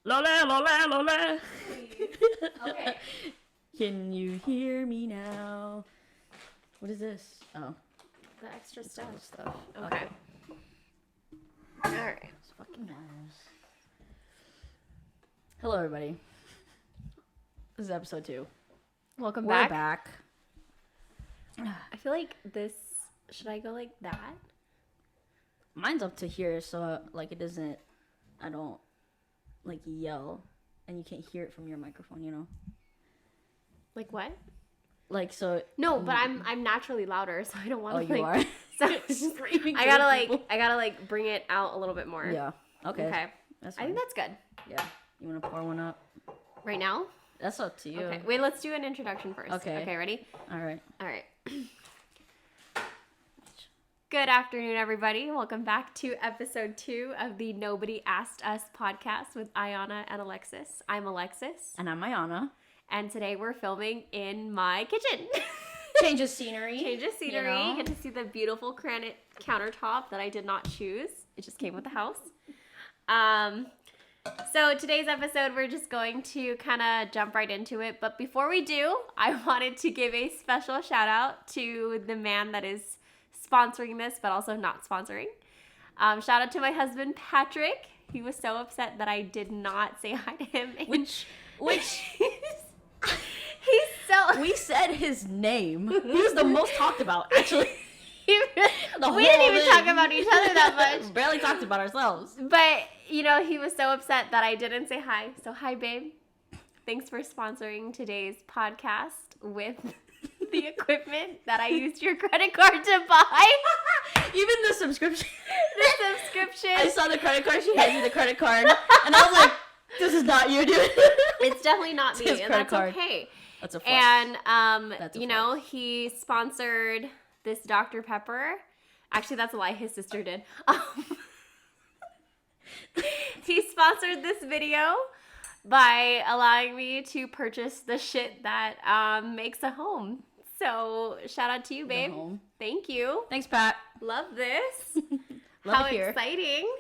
Lole, lole, lole. Okay. Can you hear me now? What is this? Oh, The extra it's all stuff. the stuff. Okay. All right. It's fucking wires. Hello, everybody. This is episode 2. Welcome We're back. back. I feel like this. Should I go like that? Mine's up to here, so like it doesn't. I don't like yell, and you can't hear it from your microphone. You know. Like what? Like so. No, but I'm naturally louder, so I don't want Oh, to you like. are. So Screaming. I gotta like bring it out a little bit more. Yeah. Okay. Okay. That's I fine. think that's good. Yeah. You want to pour one up? Right now? That's up to you. Okay. Wait, let's do an introduction first. Okay. Okay, ready? All right. All right. Good afternoon, everybody. Welcome back to episode 2 of the Nobody Asked Us podcast with Ayana and Alexis. I'm Alexis, And I'm Ayana. and today we're filming in my kitchen. Change of scenery. Change of scenery. You know? Get to see the beautiful granite countertop that I did not choose. It just came with the house. So today's episode, we're just going to kind of jump right into it. But before we do, I wanted to give a special shout out to the man that is sponsoring this, but also not sponsoring. Shout out to my husband, Patrick. He was so upset that I did not say hi to him. Which he's so... we said his name. He was the most talked about, actually. we didn't even talk about each other that much. Barely talked about ourselves. But, you know, he was so upset that I didn't say hi. So, hi, babe. Thanks for sponsoring today's podcast with the equipment that I used your credit card to buy. Even the subscription. The subscription. I saw the credit card. She hands me the credit card. And I was like, this is not you, dude. It's definitely not me, His and credit that's card. okay. That's a flex. And, That's a you know, he sponsored this Dr. Pepper. Actually, that's a lie. His sister did. He sponsored this video by allowing me to purchase the shit that makes a home. So, shout out to you, babe. home. Thank you. Thanks, Pat. Love this. Love How it here. exciting.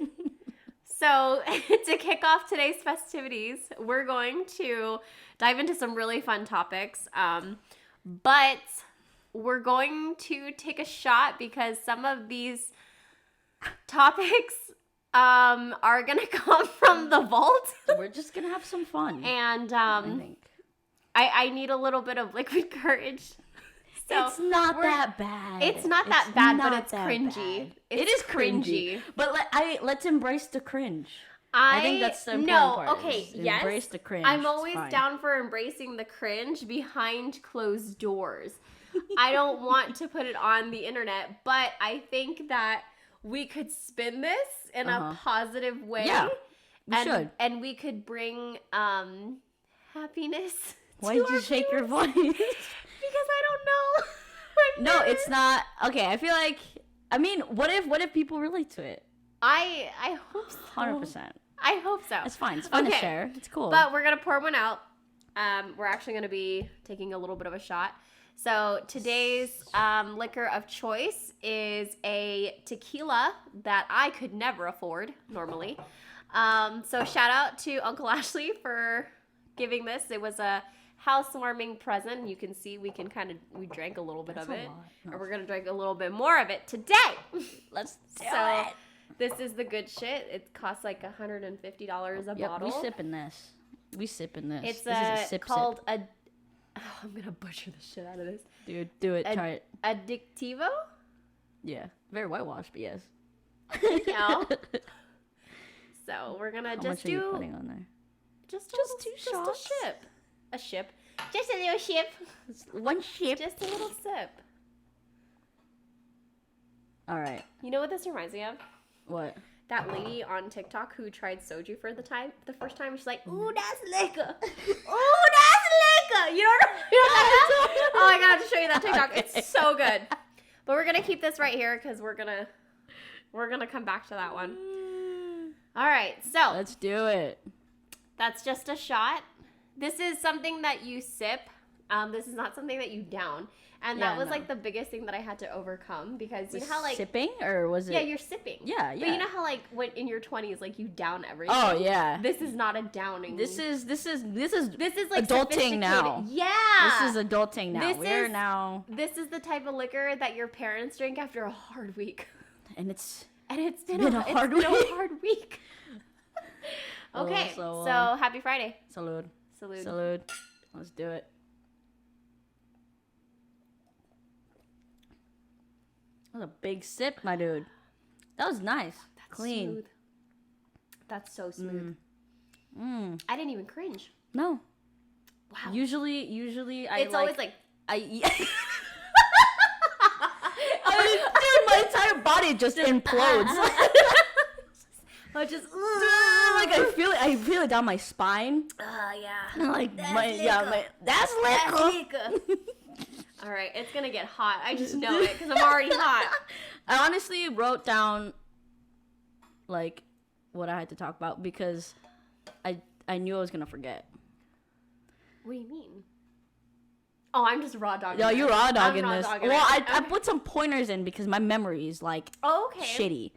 So, to kick off today's festivities, we're going to dive into some really fun topics. But we're going to take a shot because some of these topics are going to come from the vault. We're just going to have some fun. And I think. I need a little bit of liquid courage. So it's not that bad. It's not that bad, but not it's that cringy. bad. It's It is cringy. But let's embrace the cringe. I think that's the important part. Okay, is yes. Embrace the cringe. I'm It's always fine. down for embracing the cringe behind closed doors. I don't want to put it on the internet, but I think that we could spin this in a positive way. Yeah, we should. And we could bring happiness. Why did you shake your voice? Because I don't know. I'm No, nervous. it's not. Okay, I feel like, I mean, what if people relate to it? I hope so. 100%. I hope so. It's fine. It's fun to Okay. share. It's cool. But we're going to pour one out. We're actually going to be taking a little bit of a shot. So today's liquor of choice is a tequila that I could never afford normally. So shout out to Uncle Ashley for giving this. It was a housewarming present. You can see we drank a little bit That's of a it. lot. No. And we're going to drink a little bit more of it today. Let's do So it. this is the good shit. It costs like $150 a Yep, bottle. we sipping this. We sipping this. It's this is a sip called sip. I'm gonna butcher the shit out of this. Dude, do it. Try it. Addictivo? Yeah. Very whitewashed, but yes. Yeah. So we're gonna How just much are you do putting on there? just two just shots? a ship, just a little ship, One ship. just a little sip. All right. You know what this reminds me of? What? That lady on TikTok who tried soju for the first time. She's like, "Ooh, that's liquor. Ooh, that's liquor." You don't know that? Oh, I gotta show you that TikTok. Okay. It's so good. But we're gonna keep this right here because we're gonna come back to that one. All right, so Let's do it. that's just a shot. This is something that you sip This is not something that you down. And Yeah, that was no. like the biggest thing that I had to overcome because you know Was how like sipping or was it? yeah, you're sipping. Yeah, But you know how like when in your 20s like you down everything. Oh yeah. This is not a downing. This is like adulting now. Yeah. This is adulting now. This is the type of liquor that your parents drink after a hard week. And it's been a hard week. Okay, so happy Friday. Salud. Salud. Salud. Let's do it. That was a big sip, my dude. That was nice. That's Clean. Smooth. That's so smooth. Mm. I didn't even cringe. No. Wow. Usually it's always like dude, my entire body just implodes. I just like I feel it down my spine. yeah. Like That's that's liquor. All right, it's gonna get hot. I just know it because I'm already hot. I honestly wrote down like what I had to talk about because I knew I was gonna forget. What do you mean? Oh, I'm just raw dogging. No, you're raw dogging this. Dogging well, it. I put some pointers in because my memory is like shitty.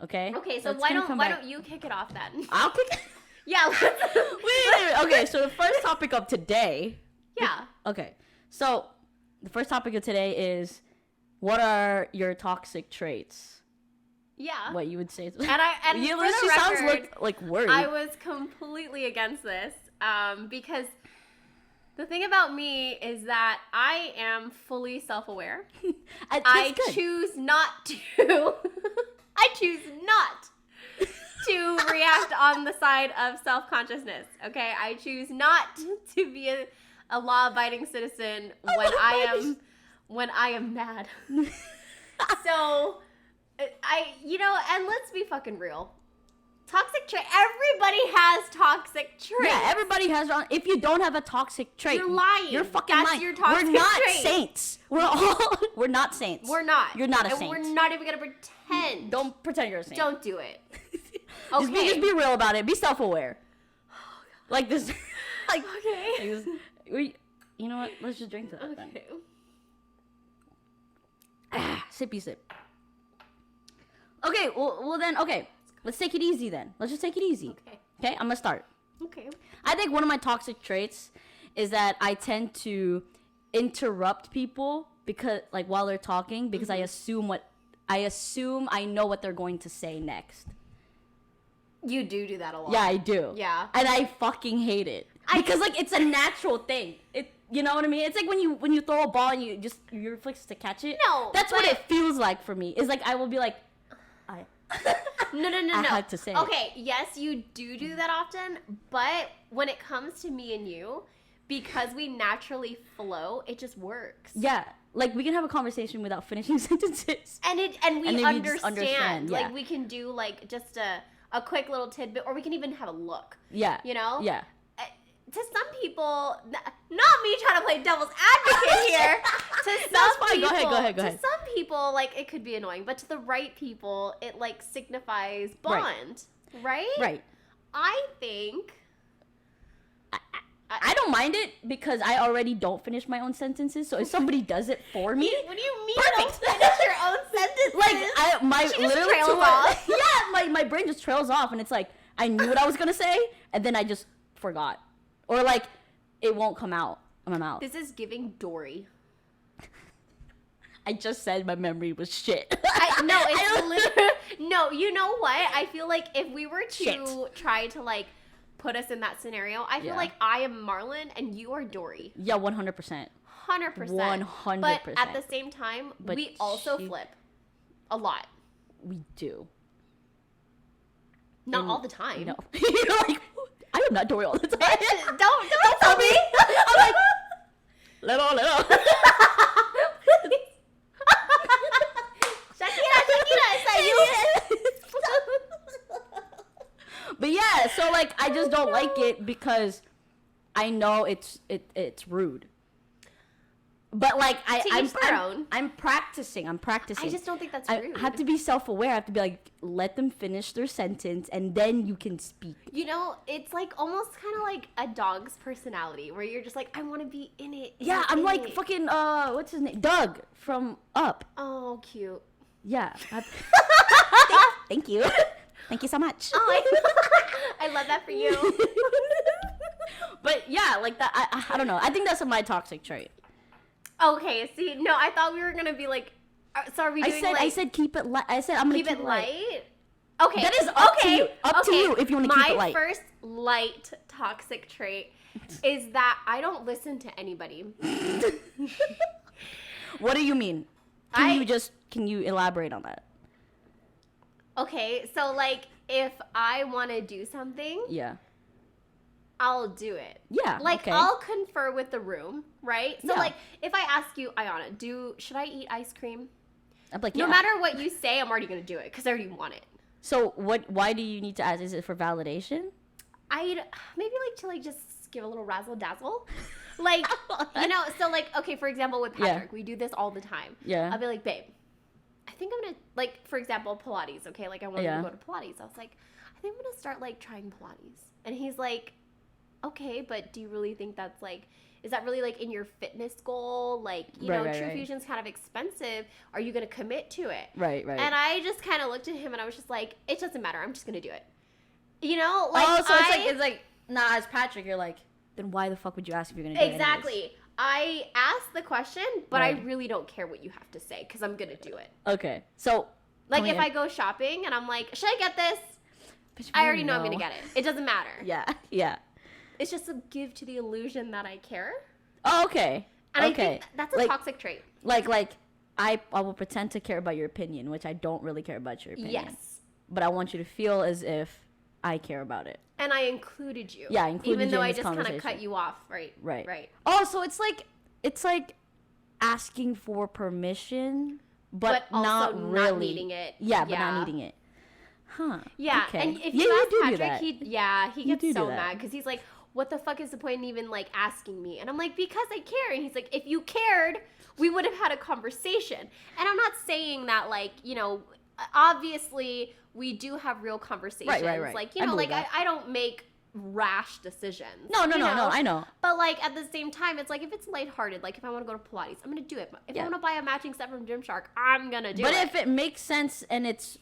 Okay. Okay, so why don't you kick it off then? I'll kick it. Yeah. Wait. Okay, so the first topic of today. Yeah. Okay, so the first topic of today is what are your toxic traits? Yeah. What you would say? And for the she record, sounds like worried. I was completely against this because the thing about me is that I am fully self-aware. I choose not to. I choose not to react on the side of self-consciousness. Okay, I choose not to be a law-abiding citizen when I am mad. So, and let's be fucking real. Toxic trait. Everybody has toxic traits. Yeah, everybody has. If you don't have a toxic trait, you're lying. You're fucking That's lying. Your toxic we're not trait. saints. We're not saints. We're not. You're not a and saint. We're not even gonna pretend. Don't pretend you're a saint. Don't do it. Okay. Just be real about it. Be self-aware. Like this. Like, okay. Like this, you know what? Let's just drink to that then. Sippy sip. Okay, well then, okay. Let's take it easy then. Let's just take it easy. Okay, I'm gonna start. Okay. I think one of my toxic traits is that I tend to interrupt people because, like, while they're talking, because I assume I know what they're going to say next. You do that a lot. Yeah, I do. Yeah. And I fucking hate it. Because like it's a natural thing. You know what I mean? It's like when you throw a ball and your reflex to catch it. No. That's what it feels like for me. It's like I will be like No. I had to say okay, yes, you do that often, but when it comes to me and you, because we naturally flow, it just works. Yeah. Like we can have a conversation without finishing sentences. And we understand. Yeah. Like we can do like just a quick little tidbit, or we can even have a look. Yeah. You know? Yeah. To some people, not me trying to play devil's advocate here. To some people, Go ahead. To some people, like it could be annoying, but to the right people, it like signifies bond, right? Right. I think I don't mind it because I already don't finish my own sentences. So if somebody does it for me, what do you mean? Perfect. You don't finish your own sentences? Like She just trails off. Yeah, my brain just trails off, and it's like I knew what I was gonna say, and then I just forgot. Or, like, it won't come out of my mouth. This is giving Dory. I just said my memory was shit. No, you know what? I feel like if we were to try to, like, put us in that scenario, I feel like I am Marlon and you are Dory. Yeah, 100%. 100%. 100%. But at the same time, we also flip. A lot. We do. Not all the time. No. You're like... I am not Dory all the time. Don't tell me. I'm like, little. Shakira, is that you? But yeah, so like I just don't like it because I know it's rude. But like each their own. I'm practicing. I just don't think that's I rude. have to be self-aware. I have to be like, let them finish their sentence, and then you can speak. You know, it's like almost kind of like a dog's personality, where you're just like, I want to be in it. Yeah, I'm like fucking what's his name? Doug from Up. Oh, cute. Yeah. Thank you. Thank you so much. Oh, I love that for you. But yeah, like that. I don't know. I think that's my toxic trait. Okay, see, no, I thought we were gonna be like, so are we doing I said keep it light. I said I'm gonna keep it light. Okay. That is up to you. Up to you if you want to keep it light. My first light toxic trait is that I don't listen to anybody. What do you mean? Can you elaborate on that? Okay, so like if I want to do something, Yeah. I'll do it. Yeah. Like okay. I'll confer with the room, right? So Yeah. like if I ask you, Ayana, should I eat ice cream? I'm like, No yeah. matter what you say, I'm already gonna do it because I already want it. So why do you need to ask? Is it for validation? I'd maybe like to like just give a little razzle dazzle. Like, you know, so like, okay, for example, with Patrick, we do this all the time. Yeah. I'll be like, babe, I think I'm gonna, like, for example, Pilates, okay? Like, I wanted to go to Pilates. I was like, I think I'm gonna start, like, trying Pilates. And he's like, okay, but do you really think that's, like, is that really, like, in your fitness goal? Like, you know, True Fusion's kind of expensive. Are you gonna commit to it? Right. And I just kind of looked at him and I was just like, it doesn't matter. I'm just gonna do it. You know? Like, oh, so it's like, nah, as Patrick, you're like, then why the fuck would you ask if you're gonna do it? Exactly. I asked the question, but I really don't care what you have to say because I'm gonna do it. Okay. So, like, if I go shopping and I'm like, should I get this? I already know I'm gonna get it. It doesn't matter. Yeah. It's just to give to the illusion that I care. Oh, okay. And I think that's a toxic trait. Like I will pretend to care about your opinion, which I don't really care about your opinion. Yes. But I want you to feel as if I care about it. And I included you. Yeah, I included even you though in I this just kind of conversation. cut you off. Right. Oh, so it's like asking for permission, but also not really not needing it. Yeah, but not needing it. Huh. Yeah. Okay. And if you ask do Patrick, he gets so that. mad because he's like, what the fuck is the point in even like asking me? And I'm like, because I care. And he's like, if you cared, we would have had a conversation. And I'm not saying that like, you know, obviously we do have real conversations. Right. Like, you know, like I don't make rash decisions. No, I know. But like at the same time, it's like if it's lighthearted, like if I want to go to Pilates, I'm gonna do it. If I want to buy a matching set from Gymshark, I'm gonna do it. But if it makes sense and it's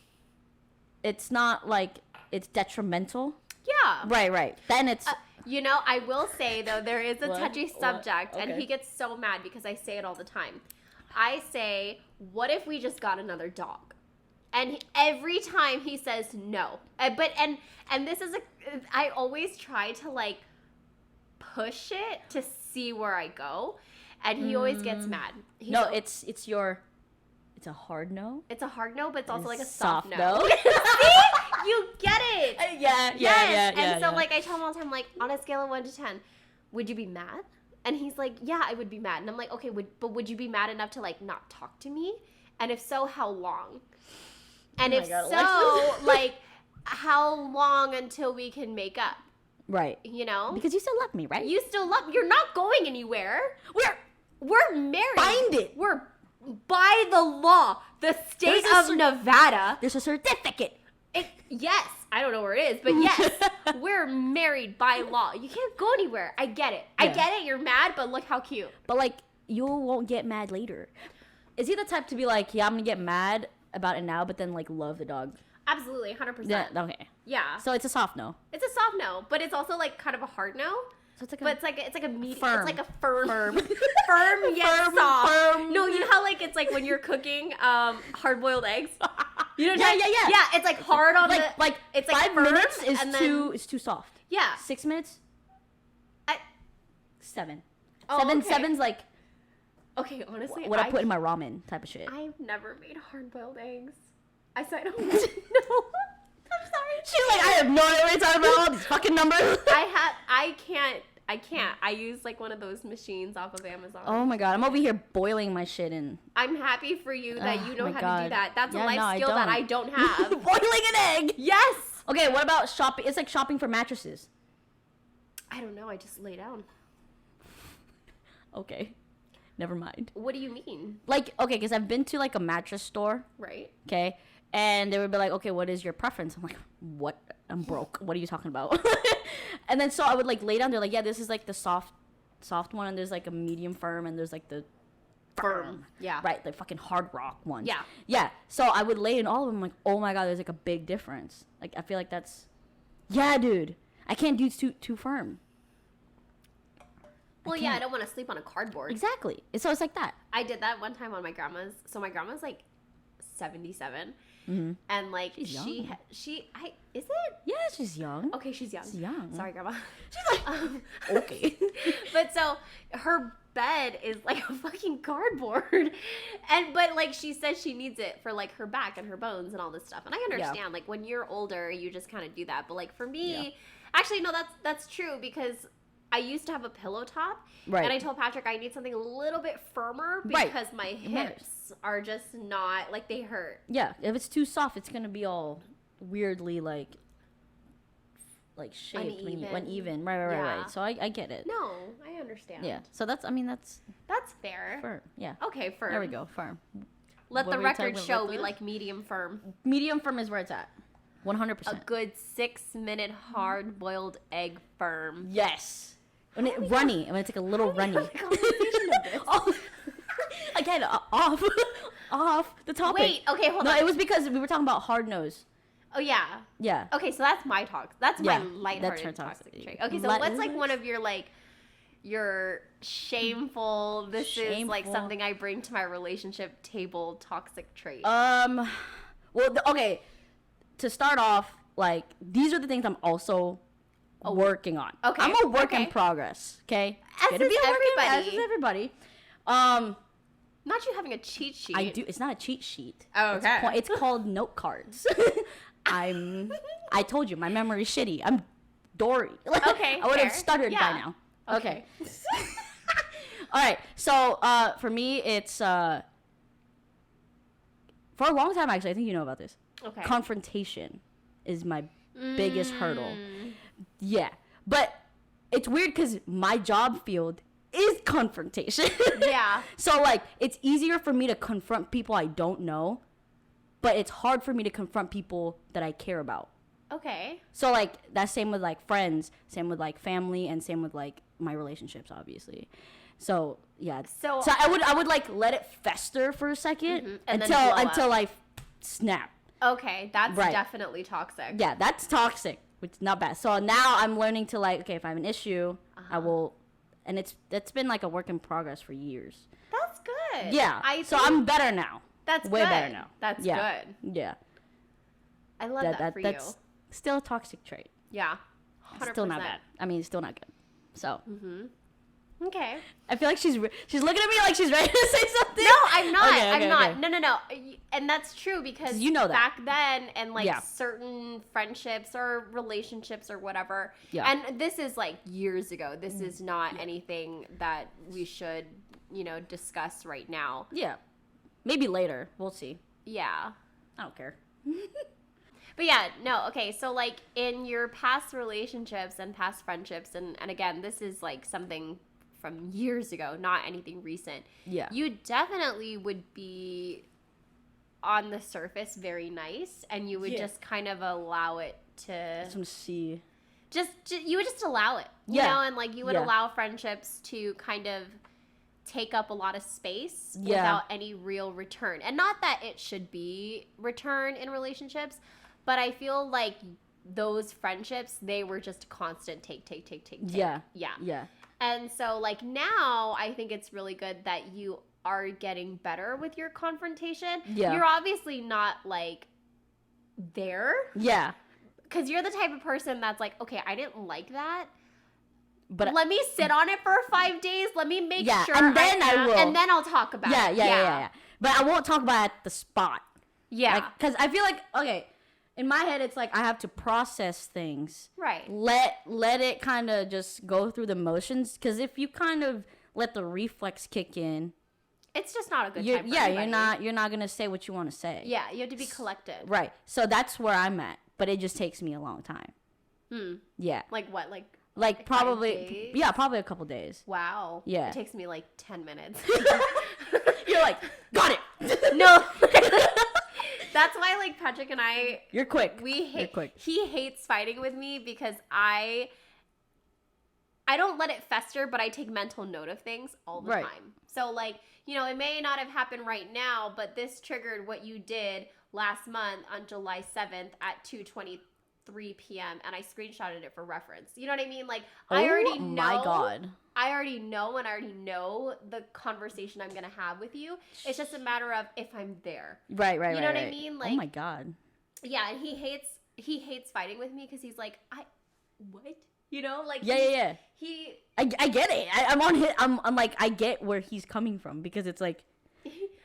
not like it's detrimental. Yeah. Right. Then it's you know, I will say though, there is a touchy subject, Okay. and he gets so mad because I say it all the time. I say, what if we just got another dog? And every time he says no. And this is I always try to like push it to see where I go, and he always gets mad. it's a hard no. It's a hard no, but it's also like a soft soft no. See? You get it. Yeah. And so like I tell him all the time, like on a scale of 1 to 10, would you be mad? And he's like, yeah, I would be mad. And I'm like, okay, but would you be mad enough to like not talk to me? And if so, how long? And if so, like, how long until we can make up? Right. You know? Because you still love me, right? You still love me. You're not going anywhere. We're married. Find it. We're by the law. The state of Nevada. There's a certificate. Yes. I don't know where it is, but yes. We're married by law. You can't go anywhere. I get it. I get it. You're mad, but look how cute. But, like, you won't get mad later. Is he the type to be like, yeah, I'm going to get mad about it now, but then, like, love the dog? Absolutely, 100%. Yeah, okay. Yeah. So it's a soft no. It's a soft no, but it's also, like, kind of a hard no. So it's like But it's like a medium. firm. It's like a firm yet soft. Firm. No, you know how like it's like when you're cooking hard boiled eggs. You know? Yeah. Yeah, it's like hard on like, the like it's 5 like firm, minutes is and then, too soft. Yeah. 6 minutes? 7. Oh, okay. 7's like Okay, honestly, what I put in my ramen type of shit. I've never made hard boiled eggs. I said I don't know. I'm sorry. She's like, I have no idea what you're talking about. All these fucking numbers. I can't. I use like one of those machines off of Amazon. Oh my god, I'm over here boiling my shit in. I'm happy for you that you know my how to God. do that. That's a Yeah, life no, skill that I don't have. Boiling an egg. Yes. Okay, what about shopping? It's like shopping for mattresses. I don't know. I just lay down. Okay. never mind. What do you mean? Like, okay, because I've been to like a mattress store. Right. Okay. And they would be like, okay, what is your preference? I'm like, what? I'm broke. What are you talking about? And then so I would like lay down. They're like, yeah, this is like the soft one. And there's like a medium firm. And there's like the firm. Yeah. Right. The fucking hard rock one. Yeah. Yeah. So I would lay in all of them. Like, oh my God, there's like a big difference. Like, I feel like that's, yeah, dude. I can't do too firm. Well, yeah, I don't want to sleep on a cardboard. Exactly. So it's like that. I did that one time on my grandma's. So my grandma's like 77. Mm-hmm. And like is it? Yeah, she's young. Okay, she's young. She's young. Sorry, grandma. She's like, okay. But so her bed is like a fucking cardboard, but like she says she needs it for like her back and her bones and all this stuff. And I understand, like when you're older, you just kind of do that. But like for me, actually no, that's true because I used to have a pillow top, right? And I told Patrick I need something a little bit firmer because my hips are just not like they hurt. Yeah, if it's too soft, it's gonna be all weirdly like shaped, uneven. Right. So I get it. No, I understand. Yeah. So that's fair. Firm. Yeah. Okay, firm. There we go. Firm. Let the record show we like medium firm. Medium firm is where it's at. 100%. A good 6-minute hard-boiled egg firm. Yes. When it's like a little runny. Again, off the topic. Wait, okay, hold on. No, it was because we were talking about hard nose. Oh, yeah. Yeah. Okay, so that's my talk. That's my lighthearted toxic trait. Okay, so what's like one of your like your shameful, is like something I bring to my relationship table toxic trait? Well, okay. To start off, like these are the things I'm also working on. Okay. I'm a work in progress. Okay. As is everybody. Not you having a cheat sheet. I do. It's not a cheat sheet. Oh, okay. It's called note cards. I told you my memory's shitty. I'm Dory. Okay. I would have stuttered by now. Okay. All right. So for me, it's for a long time actually. I think you know about this. Okay. Confrontation is my biggest hurdle. Yeah, but it's weird because my job field is confrontation. Yeah. So like, it's easier for me to confront people I don't know, but it's hard for me to confront people that I care about. Okay. So like that's same with like friends, same with like family, and same with like my relationships, obviously. So yeah. So I would like let it fester for a second until I snap. Okay, that's definitely toxic. Yeah, that's toxic, which is not bad. So now I'm learning to like, okay, if I have an issue, I will, and it's been like a work in progress for years. That's good. Yeah. So I'm better now. That's way good. better now. That's good. Yeah. I love that for you. That's still a toxic trait. Yeah. 100%. Still not bad. I mean, still not good. So. Okay. I feel like she's looking at me like she's ready to say something. No, I'm not. Okay, I'm not. Okay. No. And that's true because you know that. Back then and like certain friendships or relationships or whatever. Yeah. And this is like years ago. This is not anything that we should, discuss right now. Yeah. Maybe later. We'll see. Yeah. I don't care. But yeah, no, okay, so like in your past relationships and past friendships, and again, this is like something from years ago, not anything recent. Yeah. You definitely would be on the surface very nice, and you would just kind of allow it to... Just want to see... you would just allow it, you know, and like you would allow friendships to kind of take up a lot of space without any real return. And not that it should be return in relationships, but I feel like those friendships, they were just constant take. Yeah. And so like now I think it's really good that you are getting better with your confrontation. Yeah. You're obviously not like there. Yeah. Because you're the type of person that's like, okay, I didn't like that. But let me sit on it for 5 days. Let me make sure. And then I will. And then I'll talk about it. Yeah. But I won't talk about it at the spot. Yeah. Because I feel like, okay, in my head, it's like I have to process things. Right. Let it kind of just go through the motions. Because if you kind of let the reflex kick in, it's just not a good time for anybody. you're not gonna say what you want to say. Yeah, you have to be collected. Right. So that's where I'm at. But it just takes me a long time. Yeah. Like what? Like Like 5 probably, days? yeah, probably a couple days. Wow. Yeah. It takes me like 10 minutes. You're like, got it. No. That's why like Patrick and I, You're quick. we hate. You're quick. He hates fighting with me because I don't let it fester, but I take mental note of things all the Right. time. So like, you know, it may not have happened right now, but this triggered what you did last month on July 7th at 2:23 p.m. and I screenshotted it for reference. You know what I mean? Like I already know. My God. I already know, and I already know the conversation I'm gonna have with you. It's just a matter of if I'm there. Right. You know what I mean? Oh Like, my God. yeah, and he hates fighting with me because he's like, what? You know, like Yeah. He I get it. I'm on his. I'm like, I get where he's coming from because it's like,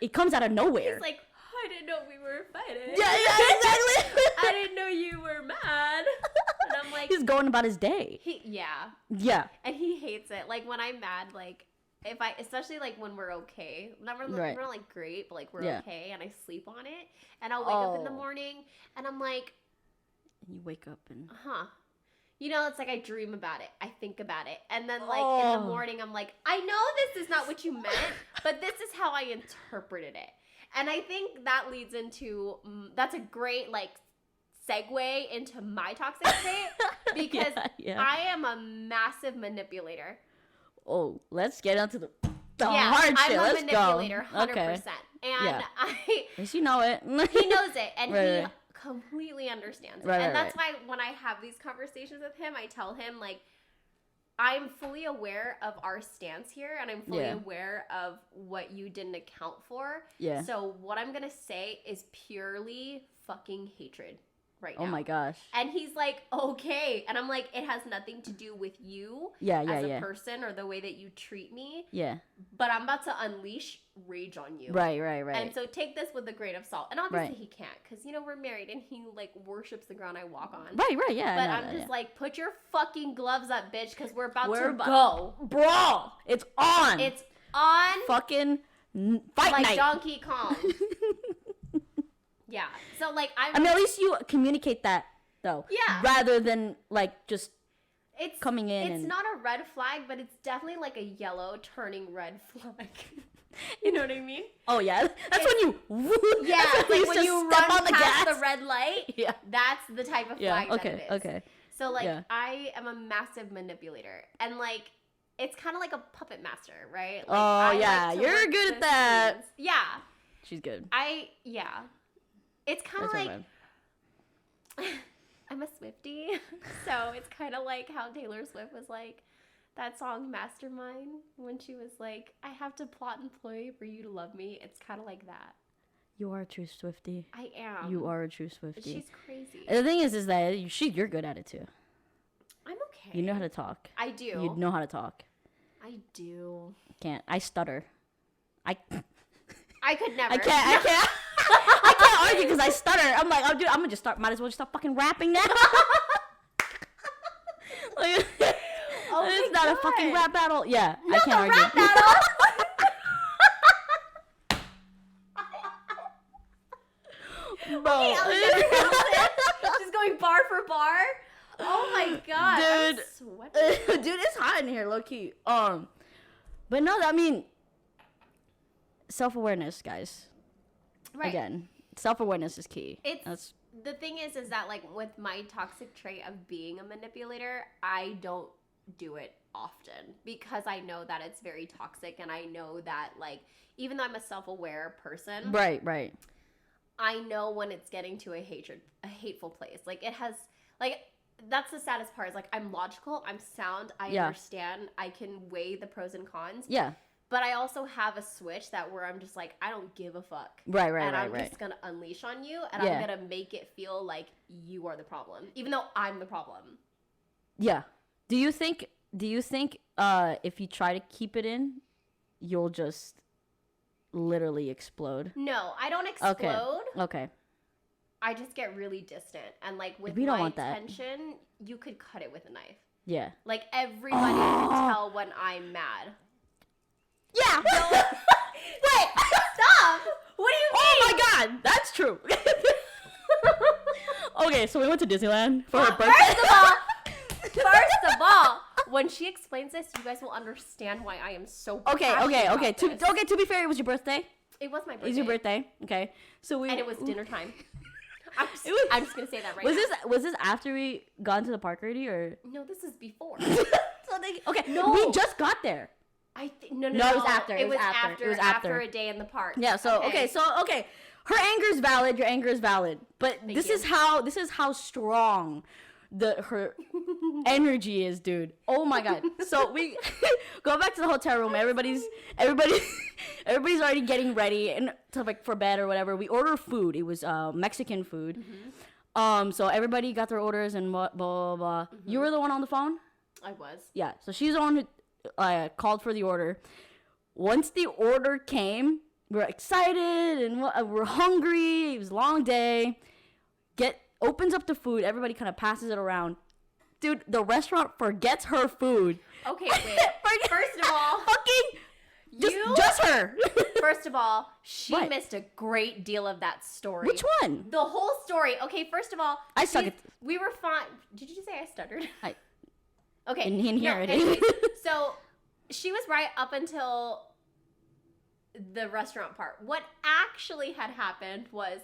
it comes out of nowhere. he's like, I didn't know we were fighting. Yeah, exactly. I didn't know you were mad. And I'm like, He's going about his day. yeah, and he hates it. Like when I'm mad, like if I, especially like when we're okay, we're not like great, but like we're okay, and I sleep on it, and I'll wake up in the morning, and I'm like, You wake up and you know, it's like I dream about it, I think about it, and then like in the morning, I'm like, I know this is not what you meant, but this is how I interpreted it, and I think that leads into that's a great like segue into my toxic trait because I am a massive manipulator. Oh, let's get onto the yeah, hard shit. I'm a Let's manipulator, go. 100%. Okay. And At least you know it. he knows it, and Right. he completely understands it. Right, and right, that's why when I have these conversations with him, I tell him, like, I'm fully aware of our stance here, and I'm fully aware of what you didn't account for. Yeah. So what I'm going to say is purely fucking hatred right now. Oh my gosh. And he's like, okay. And I'm like, it has nothing to do with you Yeah, as a person or the way that you treat me. Yeah. But I'm about to unleash rage on you. Right. And so take this with a grain of salt. And obviously he can't because, you know, we're married and he, like, worships the ground I walk on. Right, yeah. But I'm just like, put your fucking gloves up, bitch, because we're about to go. Brawl. It's on. It's on. Fucking fight like night. Donkey Kong. Yeah. So, like, I mean, at least you communicate that, though. Yeah. Rather than, like, just it's coming in. It's not a red flag, but it's definitely like a yellow turning red flag. You know what I mean? Oh, yeah. That's when you... Yeah, that's like when you run on the past gas. the red light. Yeah. That's the type of flag that it is. Okay. So, like, I am a massive manipulator. And, like, it's kind of like a puppet master, right? Like, You're good at that. Scenes. Yeah. She's good. It's kind of like... I'm a Swiftie, so it's kind of like how Taylor Swift was like that song Mastermind when she was like, I have to plot and play for you to love me. It's kind of like that. You are a true Swiftie. I am. You are a true Swiftie. She's crazy. And the thing is that you're good at it too. I'm okay. You know how to talk. I do. You know how to talk. I do. I stutter. I could never. I can't. I can't argue because I stutter. I'm like, oh, dude, I'm gonna just start. Might as well just start fucking rapping now. Like, it's not a fucking rap battle. Yeah, I can't argue. Rap battle. Bro. Just going bar for bar. Oh my god, dude. Dude, it's hot in here, low key. But no, I mean, self-awareness, guys. Right. Again, self-awareness is key. The thing is that, like, with my toxic trait of being a manipulator, I don't do it often because I know that it's very toxic, and I know that, like, even though I'm a self-aware person, right, I know when it's getting to a hateful place. Like, it has, like, that's the saddest part is, like, I'm logical, I'm sound, I understand, I can weigh the pros and cons. Yeah. But I also have a switch where I'm just like, I don't give a fuck. Right. And I'm just going to unleash on you, and I'm going to make it feel like you are the problem, even though I'm the problem. Yeah. Do you think if you try to keep it in, you'll just literally explode? No, I don't explode. Okay. I just get really distant. And, like, with we don't my want that. tension, you could cut it with a knife. Yeah. Like, everybody can tell when I'm mad. Yeah. Wait, stop. What do you mean? Oh my god, that's true. Okay, so we went to Disneyland for her birthday. First of all, when she explains this, you guys will understand why I am so Okay. passionate about this. To be fair, it was your birthday. It was my birthday. It was your birthday. Okay. So and it was dinner time. I'm just gonna say that right now. Was this after we got into the park already, or? No, this is before. No, we just got there. No, it was after. It was after. It was after a day in the park. Yeah. So okay. Her anger is valid. Your anger is valid. But this is how strong her energy is, dude. Oh my god. So we go back to the hotel room. Everybody's already getting ready and for bed or whatever. We order food. It was Mexican food. Mm-hmm. So everybody got their orders and blah blah blah. Mm-hmm. You were the one on the phone? I was. Yeah. So she's the one who called for the order. Once the order came, we were excited and we're hungry. It was a long day. Opens up the food. Everybody kind of passes it around. Dude, the restaurant forgets her food. Okay, wait. First of all, just her. First of all, she missed a great deal of that story. Which one? The whole story. Okay, first of all, I suck at. We were fine. Did you just say I stuttered? Okay. In here it anyways, is. So she was right up until the restaurant part. What actually had happened was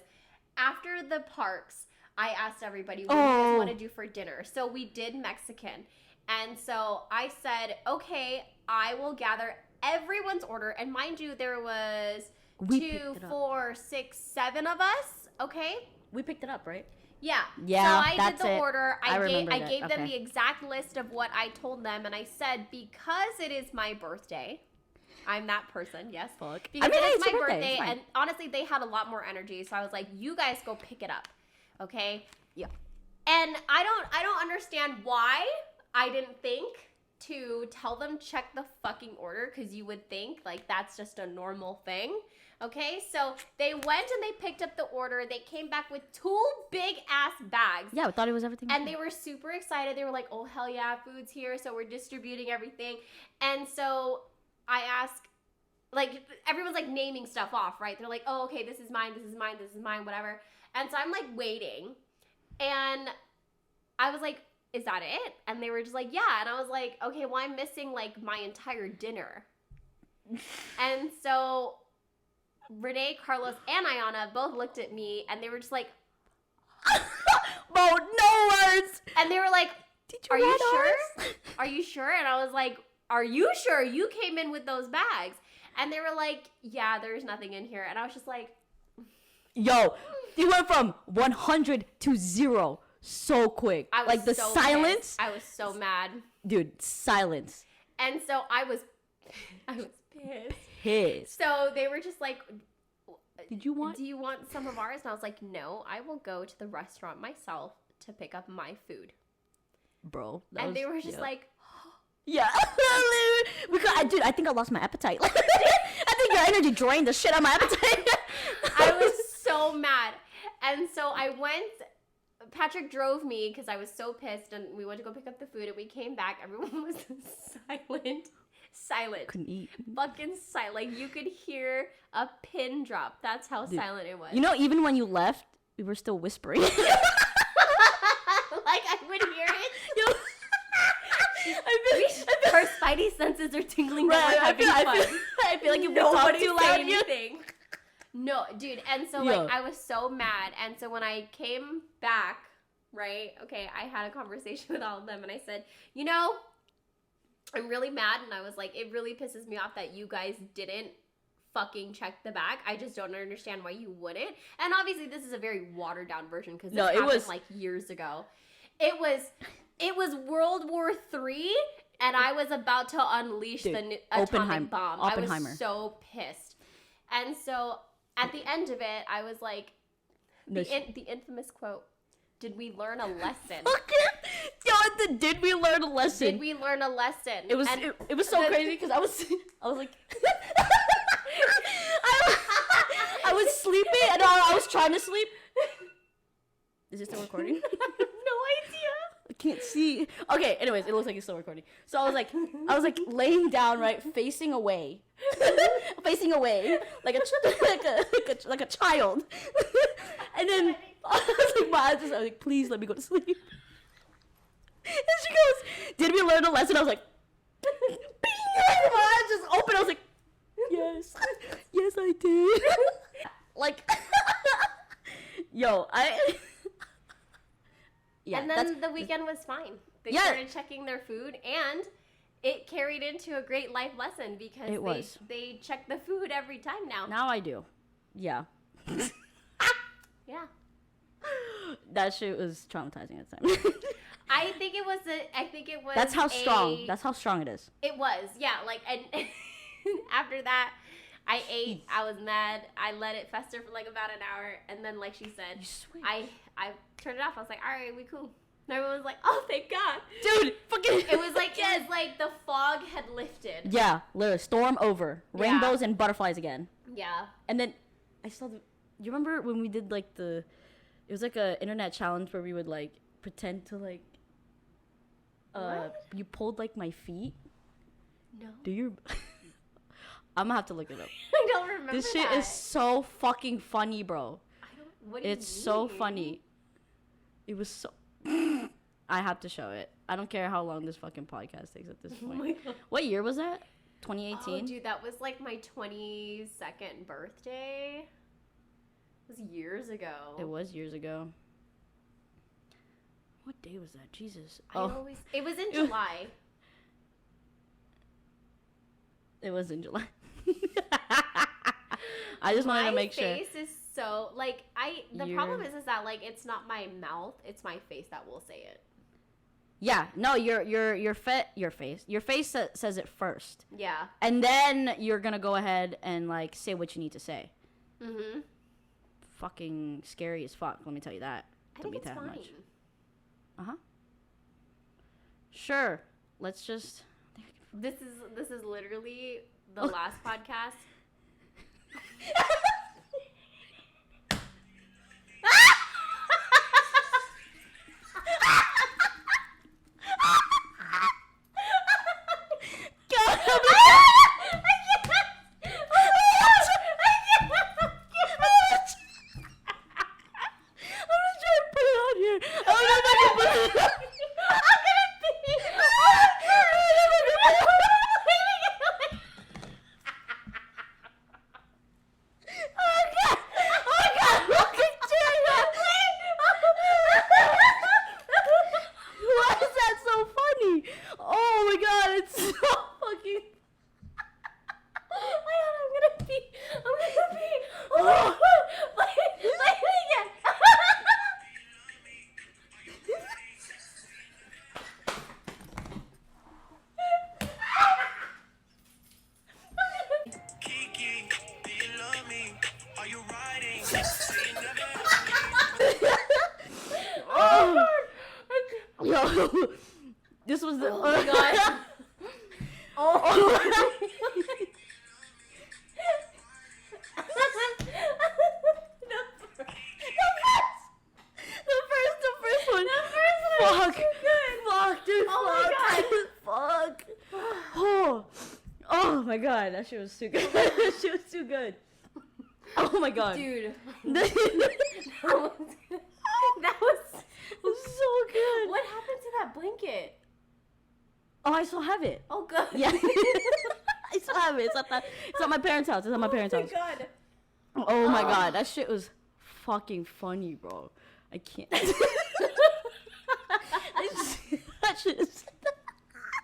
after the parks, I asked everybody, what do you guys want to do for dinner? So we did Mexican. And so I said, okay, I will gather everyone's order. And mind you, there was 2, 4, 6, 7 of us. Okay? We picked it up, right? Yeah. Yeah. So I did the order. I gave them okay. the exact list of what I told them. And I said, because it is my birthday, I'm that person, yes. Fuck. Because it's my birthday. And honestly, they had a lot more energy. So I was like, you guys go pick it up. Okay? Yeah. And I don't understand why I didn't think to tell them check the fucking order, because you would think like that's just a normal thing. Okay? So they went and they picked up the order. They came back with 2 big ass bags. Yeah, we thought it was everything. And they were super excited. They were like, oh hell yeah, food's here, so we're distributing everything. And so I asked, like, everyone's like naming stuff off, right? They're like, oh okay, this is mine, this is mine, this is mine, whatever. And so I'm like waiting, and I was like, is that it? And they were just like, yeah. And I was like, okay, well, I'm missing like my entire dinner. And so Renee, Carlos, and Ayana both looked at me, and they were just like, oh, no words. And they were like, are you sure? Are you sure? And I was like, are you sure? You came in with those bags. And they were like, yeah, there's nothing in here. And I was just like, yo, you went from 100 to 0 so quick. I was like the so silence. Pissed. I was so mad. Dude, silence. And so I was pissed. So they were just like, do you want some of ours? And I was like, no, I will go to the restaurant myself to pick up my food. Bro. And they were just like, yeah. Dude, I think I lost my appetite. I think your energy drained the shit out of my appetite. I was so mad. And so I went, Patrick drove me because I was so pissed, and we went to go pick up the food, and we came back. Everyone was silent. Couldn't eat. Fucking silent. Like you could hear a pin drop. That's how silent it was. You know, even when you left, we were still whispering. Like I would hear it. Our spidey senses are tingling. Right, I feel like if we talk too loud, anything. No, dude. And so like I was so mad. And so when I came back, right? Okay, I had a conversation with all of them, and I said, you know, I'm really mad. And I was like, it really pisses me off that you guys didn't fucking check the bag. I just don't understand why you wouldn't. And obviously, this is a very watered down version because this happened like years ago. It was World War III, and I was about to unleash the atomic bomb. Oppenheimer. I was so pissed. And so at the end of it, I was like, the infamous quote, did we learn a lesson? Did we learn a lesson? Did we learn a lesson? It was so crazy because I was like, I was sleeping and I was trying to sleep. Is it still recording? I have no idea. I can't see. Okay, anyways, it looks like it's still recording. So I was like laying down, right, facing away, like a child. And then I was like, please let me go to sleep. And she goes, did we learned a lesson. I was like, bing! Like, my eyes just open. I was like, yes, yes, I did. Like, yo, yeah. And then the weekend was fine. They started checking their food, and it carried into a great life lesson because they check the food every time now. Now I do. Yeah. Yeah. That shit was traumatizing at the time. I think it was. That's how strong. That's how strong it is. It was, yeah. Like, and after that, I ate. I was mad. I let it fester for like about an hour, and then, like she said, I turned it off. I was like, all right, we cool. And everyone was like, oh, thank God, dude. Fucking. It was like the fog had lifted. Yeah, literally, storm over, rainbows and butterflies again. Yeah. And then I saw you remember when we did like it was like a internet challenge where we would like pretend to like. You pulled like my feet. No. Do you? I'm gonna have to look it up. I don't remember. This shit is so fucking funny, bro. What do you It's so funny. It was so. I have to show it. I don't care how long this fucking podcast takes at this point. Oh my God. What year was that? 2018? Oh, dude, that was like my 22nd birthday. It was years ago. It was years ago. What day was that? Jesus. It was in July. It was in July. I just wanted to make sure. My face is so like the problem is that like it's not my mouth, it's my face that will say it. Yeah, no, your face says it first. Yeah. And then you're gonna go ahead and like say what you need to say. Mhm. Fucking scary as fuck. Let me tell you that. I think it's fine. Much. Sure. Let's just. This is literally the last podcast. This was the. Oh my God. Oh. The first one. Fuck. Fuck, dude. Oh my God. Fuck. Oh my God. That shit was too good. That shit was too good. Oh my God. Dude. That was so good. What happened to that blanket? Oh, I still have it. Oh, good. Yeah. I still have it. It's at my parents' house. It's at my parents' house. God. Oh my God. That shit was fucking funny, bro. I can't. That shit is.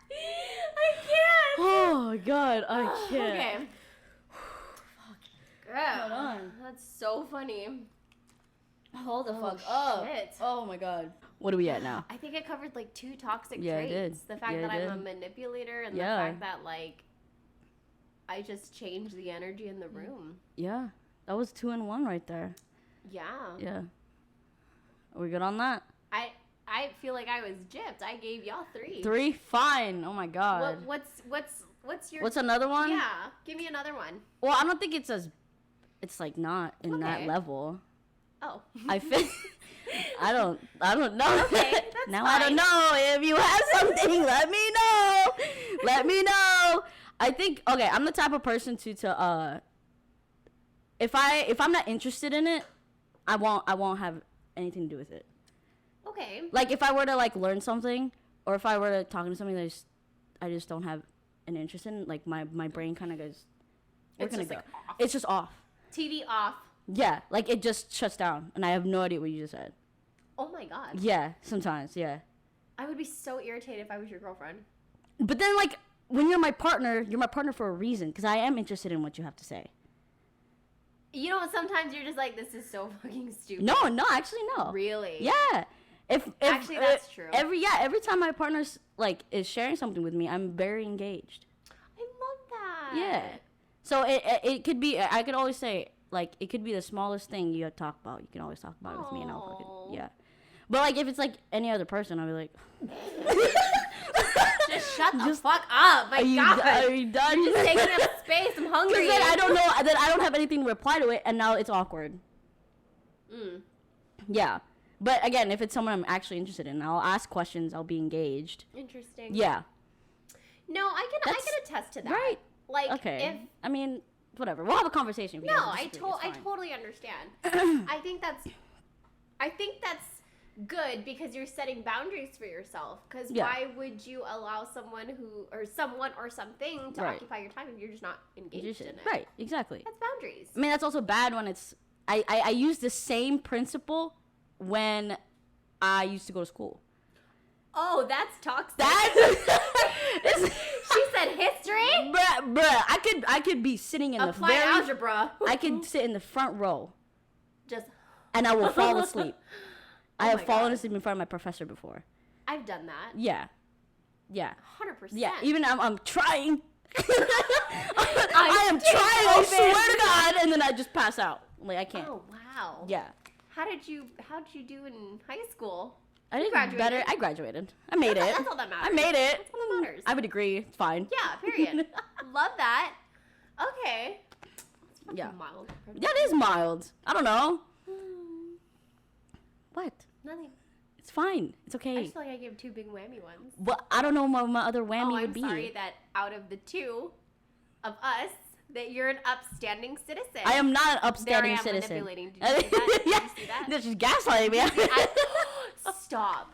I can't. Oh my God. I can't. Okay. Hold on. That's so funny. Hold the fuck up. Shit. Oh my God. What are we at now? I think I covered like 2 toxic Yeah, traits. it did. The fact Yeah, that it I'm a did. manipulator and Yeah. the fact that like I just change the energy in the room. Yeah. That was 2 in 1 right there. Yeah. Yeah. Are we good on that? I feel like I was gypped. I gave y'all 3. 3? Fine. Oh my God. What's your What's another one? Yeah. Give me another one. Well, I don't think it's like not in that Okay. level. Oh. I feel I don't know. Okay, that's now fine. I don't know. If you have something, let me know. Let me know. I think okay, I'm the type of person to if I'm not interested in it, I won't have anything to do with it. Okay. Like if I were to like learn something or if I were to talking to something that I just don't have an interest in, like my brain kind of goes, we're gonna go. Like off. It's just off. TV off. Yeah, like it just shuts down, and I have no idea what you just said. Oh my god. Yeah, sometimes, yeah. I would be so irritated if I was your girlfriend. But then, like, when you're my partner for a reason, because I am interested in what you have to say. You know, sometimes you're just like, this is so fucking stupid. No, actually, no. Really? Yeah. If actually, that's true. Every time my partner's like is sharing something with me, I'm very engaged. I love that. Yeah. So it could be. I could always say, like, it could be the smallest thing you talk about. You can always talk about it with me, and I'll fucking, yeah. But like, if it's like any other person, I'll be like, just shut the fuck up. My God. Are you done? You're just taking up space. I'm hungry. Because then I don't know. Then I don't have anything to reply to it, and now it's awkward. Yeah. But again, if it's someone I'm actually interested in, I'll ask questions. I'll be engaged. Interesting. Yeah. No, I can attest to that. Right. Like, okay. if I mean, whatever. We'll have a conversation. If you no, guys disagree. I totally understand. I think that's good because you're setting boundaries for yourself. Because why would you allow someone or something to occupy your time if you're just not engaged in it? Right. Exactly. That's boundaries. I mean, that's also bad when it's. I use the same principle when I used to go to school. Oh, that's toxic. She said history? Bruh, I could be sitting in Apply algebra. I could sit in the front row. Just. And I will fall asleep. I have fallen asleep in front of my professor before. I've done that. Yeah. 100%. Yeah, even I'm trying. I am trying, I swear to God, and then I just pass out. Like, I can't. Oh, wow. Yeah. How did you do in high school? I did better. I graduated. I made it. That's all that matters. I made it. That's all that matters. I have a degree. It's fine. Yeah, period. Love that. Okay. Yeah. Mild. Yeah, it is mild. I don't know. What? Nothing. It's fine. It's okay. I just feel like I gave 2 big whammy ones. But I don't know what my other whammy would be. I'm sorry that out of the 2 of us, that you're an upstanding citizen. I am not an upstanding there I am citizen. Manipulating. Did you see that? Did you see that? That's just gaslighting me. Stop.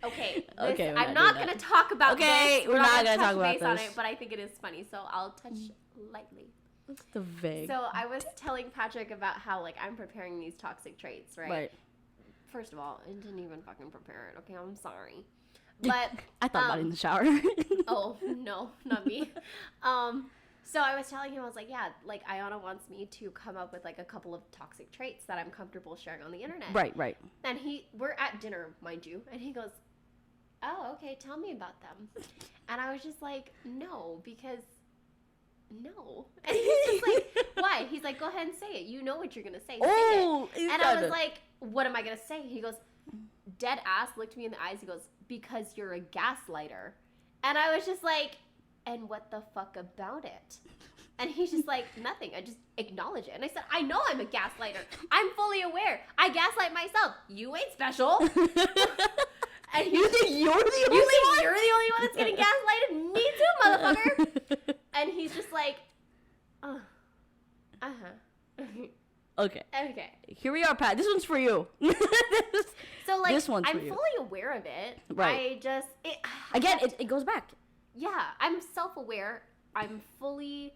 Okay. Okay. I'm not going to talk about this. Okay, we're not going to talk about this. On it, but I think it is funny, so I'll touch lightly. What's the vague? So I was telling Patrick about how, like, I'm preparing these toxic traits, right? Right. First of all, I didn't even fucking prepare it. Okay, I'm sorry. But I thought about it in the shower. Oh, no, not me. So I was telling him, I was like, yeah, like, Ayana wants me to come up with, like, a couple of toxic traits that I'm comfortable sharing on the internet. Right. And we're at dinner, mind you, and he goes, oh, okay, tell me about them. And I was just like, no, because no. And he's just like, why? He's like, go ahead and say it. You know what you're going to say. Oh, say it. And I was like, what am I going to say? He goes, dead ass, looked me in the eyes. He goes, because you're a gaslighter. And I was just like, and what the fuck about it? And he's just like, nothing. I just acknowledge it. And I said, I know I'm a gaslighter. I'm fully aware. I gaslight myself. You ain't special. And you think you're the only one? You think you're the only one that's getting gaslighted? Me too, motherfucker. And he's just like, Okay. Okay. Here we are, Pat. This one's for you. So, like, this one's I'm for you. fully aware of it. Right. It goes back. Yeah, I'm self-aware. I'm fully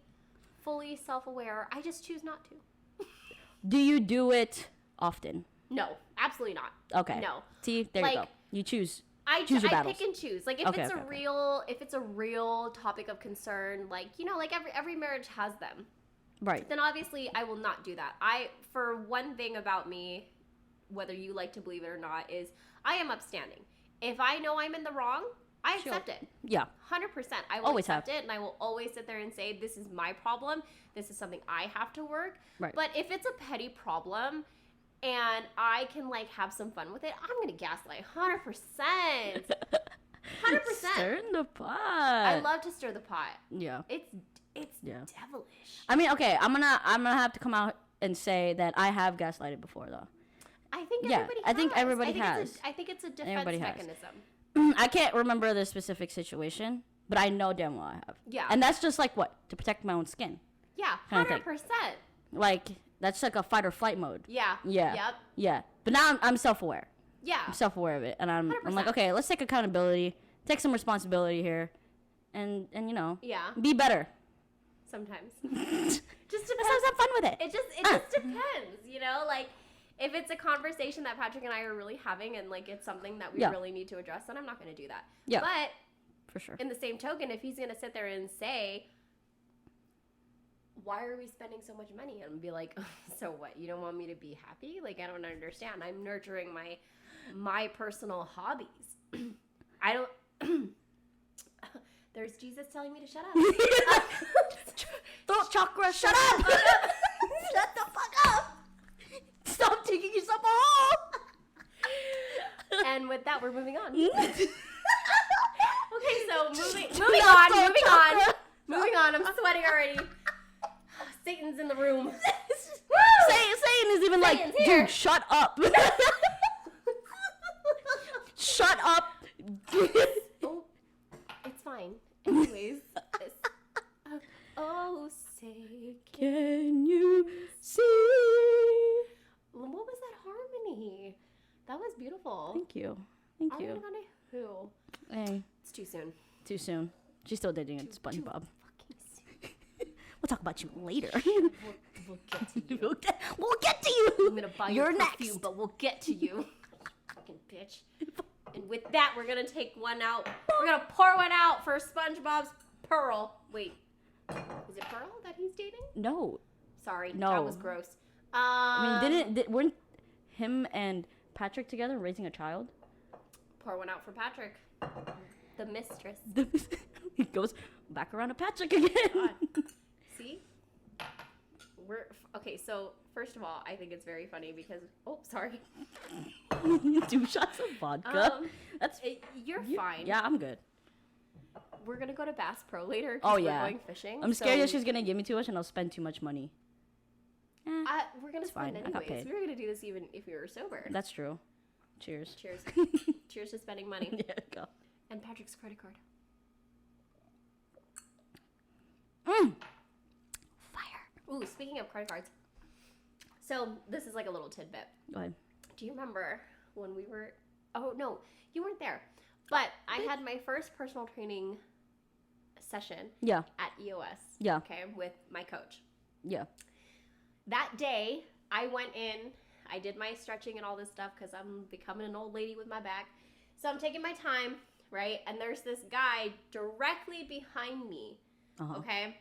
self-aware. I just choose not to. Do you do it often? No, absolutely not. Okay. No. See, there you go. You choose. I choose your battles. pick and choose. Like, if it's a real topic of concern, like, you know, like every marriage has them. Right. Then obviously I will not do that. For one thing about me, whether you like to believe it or not, is I am upstanding. If I know I'm in the wrong, I accept it. Yeah. 100%. I will always accept it, and I will always sit there and say, this is my problem. This is something I have to work. Right. But if it's a petty problem and I can, like, have some fun with it, I'm going to gaslight 100%. 100%. Stirring the pot. I love to stir the pot. Yeah. It's devilish. I mean, okay, I'm gonna have to come out and say that I have gaslighted before, though. I think everybody has. I think everybody has. I think it's a defense Everybody has. mechanism. I can't remember the specific situation, but I know damn well I have. Yeah. And that's just like what? To protect my own skin. Yeah, Kinda 100%. Like, that's like a fight or flight mode. Yeah. Yeah. Yep. Yeah. But now I'm self-aware. Yeah. I'm self-aware of it. And I'm like, 100%. okay, let's take accountability. take some responsibility here, and Yeah. be better. Sometimes. Just have fun with it. It just depends, like if it's a conversation that Patrick and I are really having and like it's something that we really need to address, then I'm not going to do that. Yeah. But for sure. in the same token, if he's going to sit there and say, why are we spending so much money? And be like, so what? You don't want me to be happy? Like, I don't understand. I'm nurturing my personal hobbies. I don't. There's Jesus telling me to shut up. Throat chakra, shut up! Shut the fuck up! Stop taking yourself home! And with that, we're moving on. Okay, so moving on. I'm sweating already. Satan's in the room. Satan is even like, here. dude, shut up. Shut up. Oh, it's fine. Anyways. Oh, say, can you see? What was that harmony? That was beautiful. Thank you. Thank Are you. we gonna who? Hey, It's too soon. too soon. She's still dating it, SpongeBob. Fucking soon. We'll talk about you later. We'll get to you. We'll get to you. I'm gonna buy You're your next. perfume, but we'll get to you. Fucking bitch. And with that, we're gonna take one out. We're gonna pour one out for SpongeBob's Pearl. Wait, is it Pearl that he's dating? No. Sorry, No. that was gross. I mean, weren't him and Patrick together raising a child? Pour one out for Patrick, the mistress. He goes back around to Patrick again. God. See? Okay, so first of all, I think it's very funny because sorry. 2 shots of vodka. You're fine. Yeah, I'm good. We're gonna go to Bass Pro later. We're going fishing. I'm scared that she's gonna give me too much and I'll spend too much money. We're gonna spend fine. I got anyways. paid. We were gonna do this even if we were sober. That's true. Cheers. Cheers. Cheers to spending money. Yeah, go. And Patrick's credit card. Fire. Ooh, speaking of credit cards. So this is like a little tidbit. Go ahead. Do you remember when we were? Oh no, you weren't there. But I had my first personal training session. Yeah. At EOS. Yeah. Okay, with my coach. Yeah. That day, I went in. I did my stretching and all this stuff because I'm becoming an old lady with my back. So I'm taking my time, right? And there's this guy directly behind me. Okay.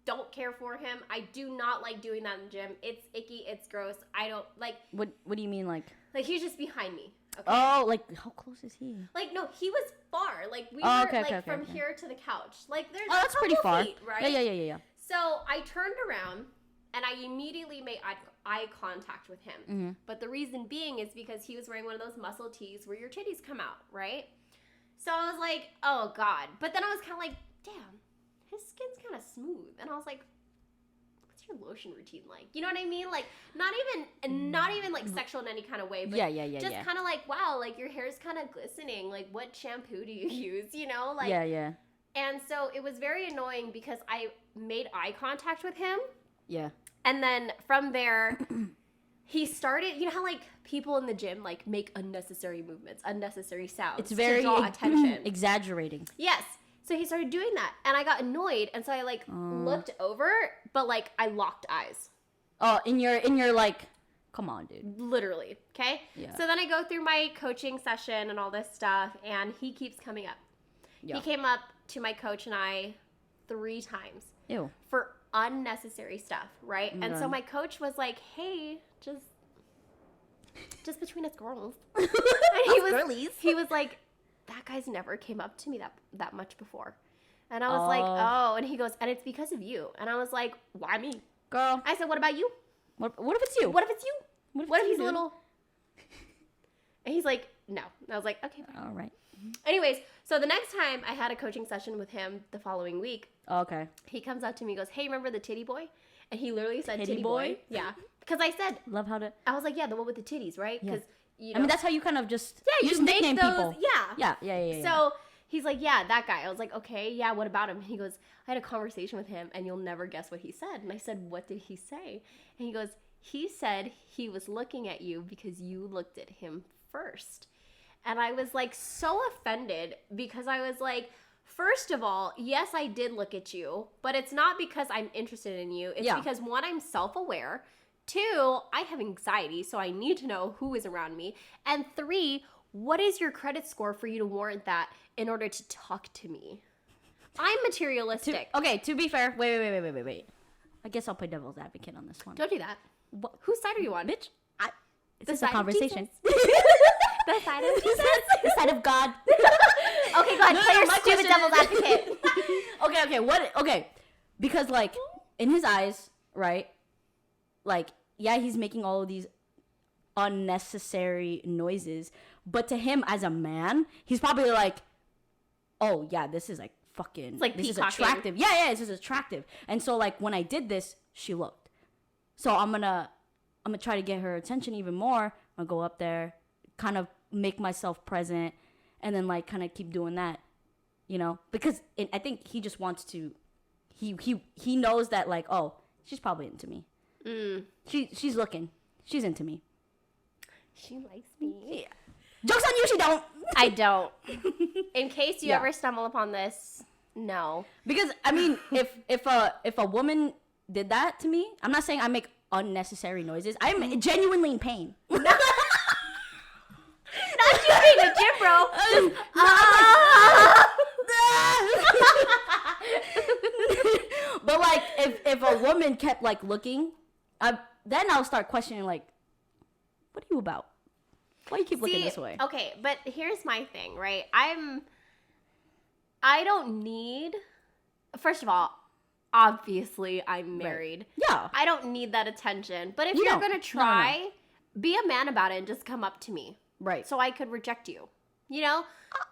Don't care for him. I do not like doing that in the gym. It's icky. It's gross. I don't like. What do you mean, like? Like he's just behind me. Okay? Oh, like how close is he? Like no, he was far. Like we Oh, were okay, like okay, from okay. here to the couch. Like there's Oh, that's a pretty couple far. feet, right? Yeah. So I turned around and I immediately made eye contact with him. Mm-hmm. But the reason being is because he was wearing one of those muscle tees where your titties come out, right? So I was like, oh God. But then I was kind of like, damn, his skin's kind of smooth. And I was like, what's your lotion routine like? You know what I mean? Like not even like sexual in any kind of way, but Yeah. just kind of like, wow, like your hair's kind of glistening. Like what shampoo do you use? You know, like Yeah. And so it was very annoying because I made eye contact with him. Yeah. And then from there, he started, you know how like people in the gym like make unnecessary movements, unnecessary sounds It's very to draw attention. Exaggerating. Yes. So he started doing that and I got annoyed. And so I like looked over, but like I locked eyes. Oh, in your like, come on, dude. Literally. Okay. Yeah. So then I go through my coaching session and all this stuff and he keeps coming up. Yeah. He came up to my coach and I 3 times. Ew. For unnecessary stuff, right? Oh my and so God. my coach was like, "Hey, just between us girls." And he was like, "That guy's never came up to me that much before." And I was like, "Oh," and he goes, "And it's because of you." And I was like, "Why me?" Girl. I said, "What about you? What if it's you? What if it's you? What if you, he's a dude? little?" And he's like, "No." And I was like, "Okay, fine." All right. Anyways, so the next time I had a coaching session with him the following week, Okay. he comes up to me and goes, "Hey, remember the titty boy?" And he literally said Titty titty boy? boy. Yeah. Because I said, Love how to. I was like, yeah, the one with the titties, right? Because, you know. I mean, that's how you kind of just. yeah, you just make nickname those. people. Yeah. So he's like, yeah, that guy. I was like, okay, yeah, what about him? And he goes, I had a conversation with him and you'll never guess what he said. And I said, what did he say? And he goes, he said he was looking at you because you looked at him first. And I was like so offended because I was like, first of all, yes, I did look at you, but it's not because I'm interested in you. It's because one, I'm self-aware. Two, I have anxiety, so I need to know who is around me. And three, what is your credit score for you to warrant that in order to talk to me? I'm materialistic. To be fair, wait. I guess I'll play devil's advocate on this one. Don't do that. Whose side are you on? Bitch, it's a conversation. The side of Jesus? The side of God. Okay, go ahead. Play your stupid devil's advocate. Okay. Because, like, in his eyes, right? Like, yeah, he's making all of these unnecessary noises. But to him, as a man, he's probably like, oh, yeah, this is, like, fucking... It's like this is peacocking. attractive. Yeah, this is attractive. And so, like, when I did this, she looked. So I'm gonna try to get her attention even more. I'll go up there, kind of make myself present, and then like kind of keep doing that, you know, because I think he just wants to. He knows that like, oh, she's probably into me. She's looking. She's into me. She likes me. Yeah. Joke's on you. She don't. I don't. In case you ever stumble upon this, no. Because I mean, if a woman did that to me, I'm not saying I make unnecessary noises. I'm genuinely in pain. Not you being a gym bro. But like, if a woman kept like looking, then I'll start questioning like, what are you about? Why you keep looking this way? Okay, but here's my thing, right? I don't need. First of all, obviously I'm married. Right. Yeah. I don't need that attention. But if you're gonna try, be a man about it and just come up to me. Right. So I could reject you. You know?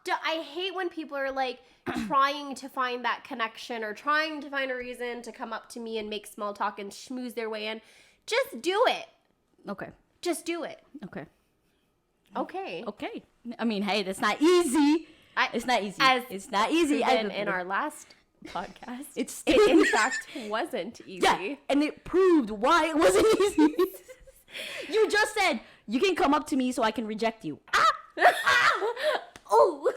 I hate when people are like trying to find that connection or trying to find a reason to come up to me and make small talk and schmooze their way in. Just do it. Okay. Just do it. Okay. Okay. I mean, hey, that's not easy. It's not easy. It's not easy. In our last podcast, it in fact wasn't easy. Yeah, and it proved why it wasn't easy. You just said you can come up to me so I can reject you. Oh,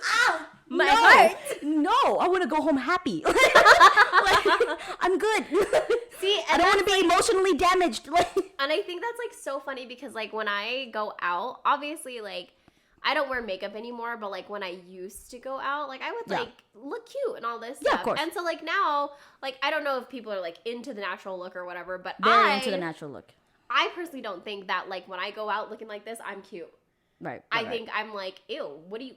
my heart. No, I want to go home happy. Like, I'm good. See, I don't want to be emotionally damaged. And I think that's like so funny because like when I go out, obviously like I don't wear makeup anymore, but like when I used to go out, like I would like look cute and all this stuff. Of course. And so like now, like I don't know if people are like into the natural look or whatever, but Very into the natural look. I personally don't think that like when I go out looking like this, I'm cute. Right. I think I'm like, ew, what do you...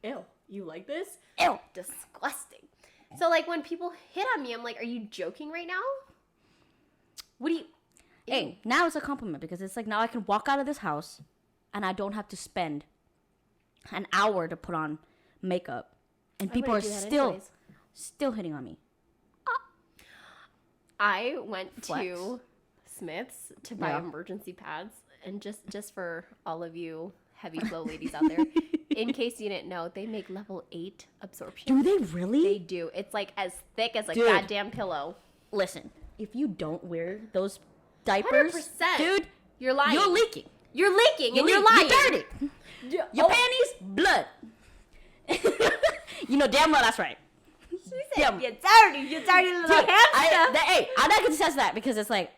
Ew, you like this? Ew. Disgusting. So like when people hit on me, I'm like, are you joking right now? What do you... Hey, now it's a compliment because it's like now I can walk out of this house and I don't have to spend an hour to put on makeup and people are still hitting on me. I went to Smith's to buy emergency pads, and just for all of you heavy flow ladies out there, in case you didn't know, they make level 8 absorption. Do they really? They do. It's like as thick as a goddamn pillow. Listen, if you don't wear those diapers, 100%. dude, you're lying. You're leaking. You're leaking and you're lying. You're dirty. Your panties, blood. You know damn well that's right. She said, you're dirty little hamster. Hey, I'm not gonna test that because it's like,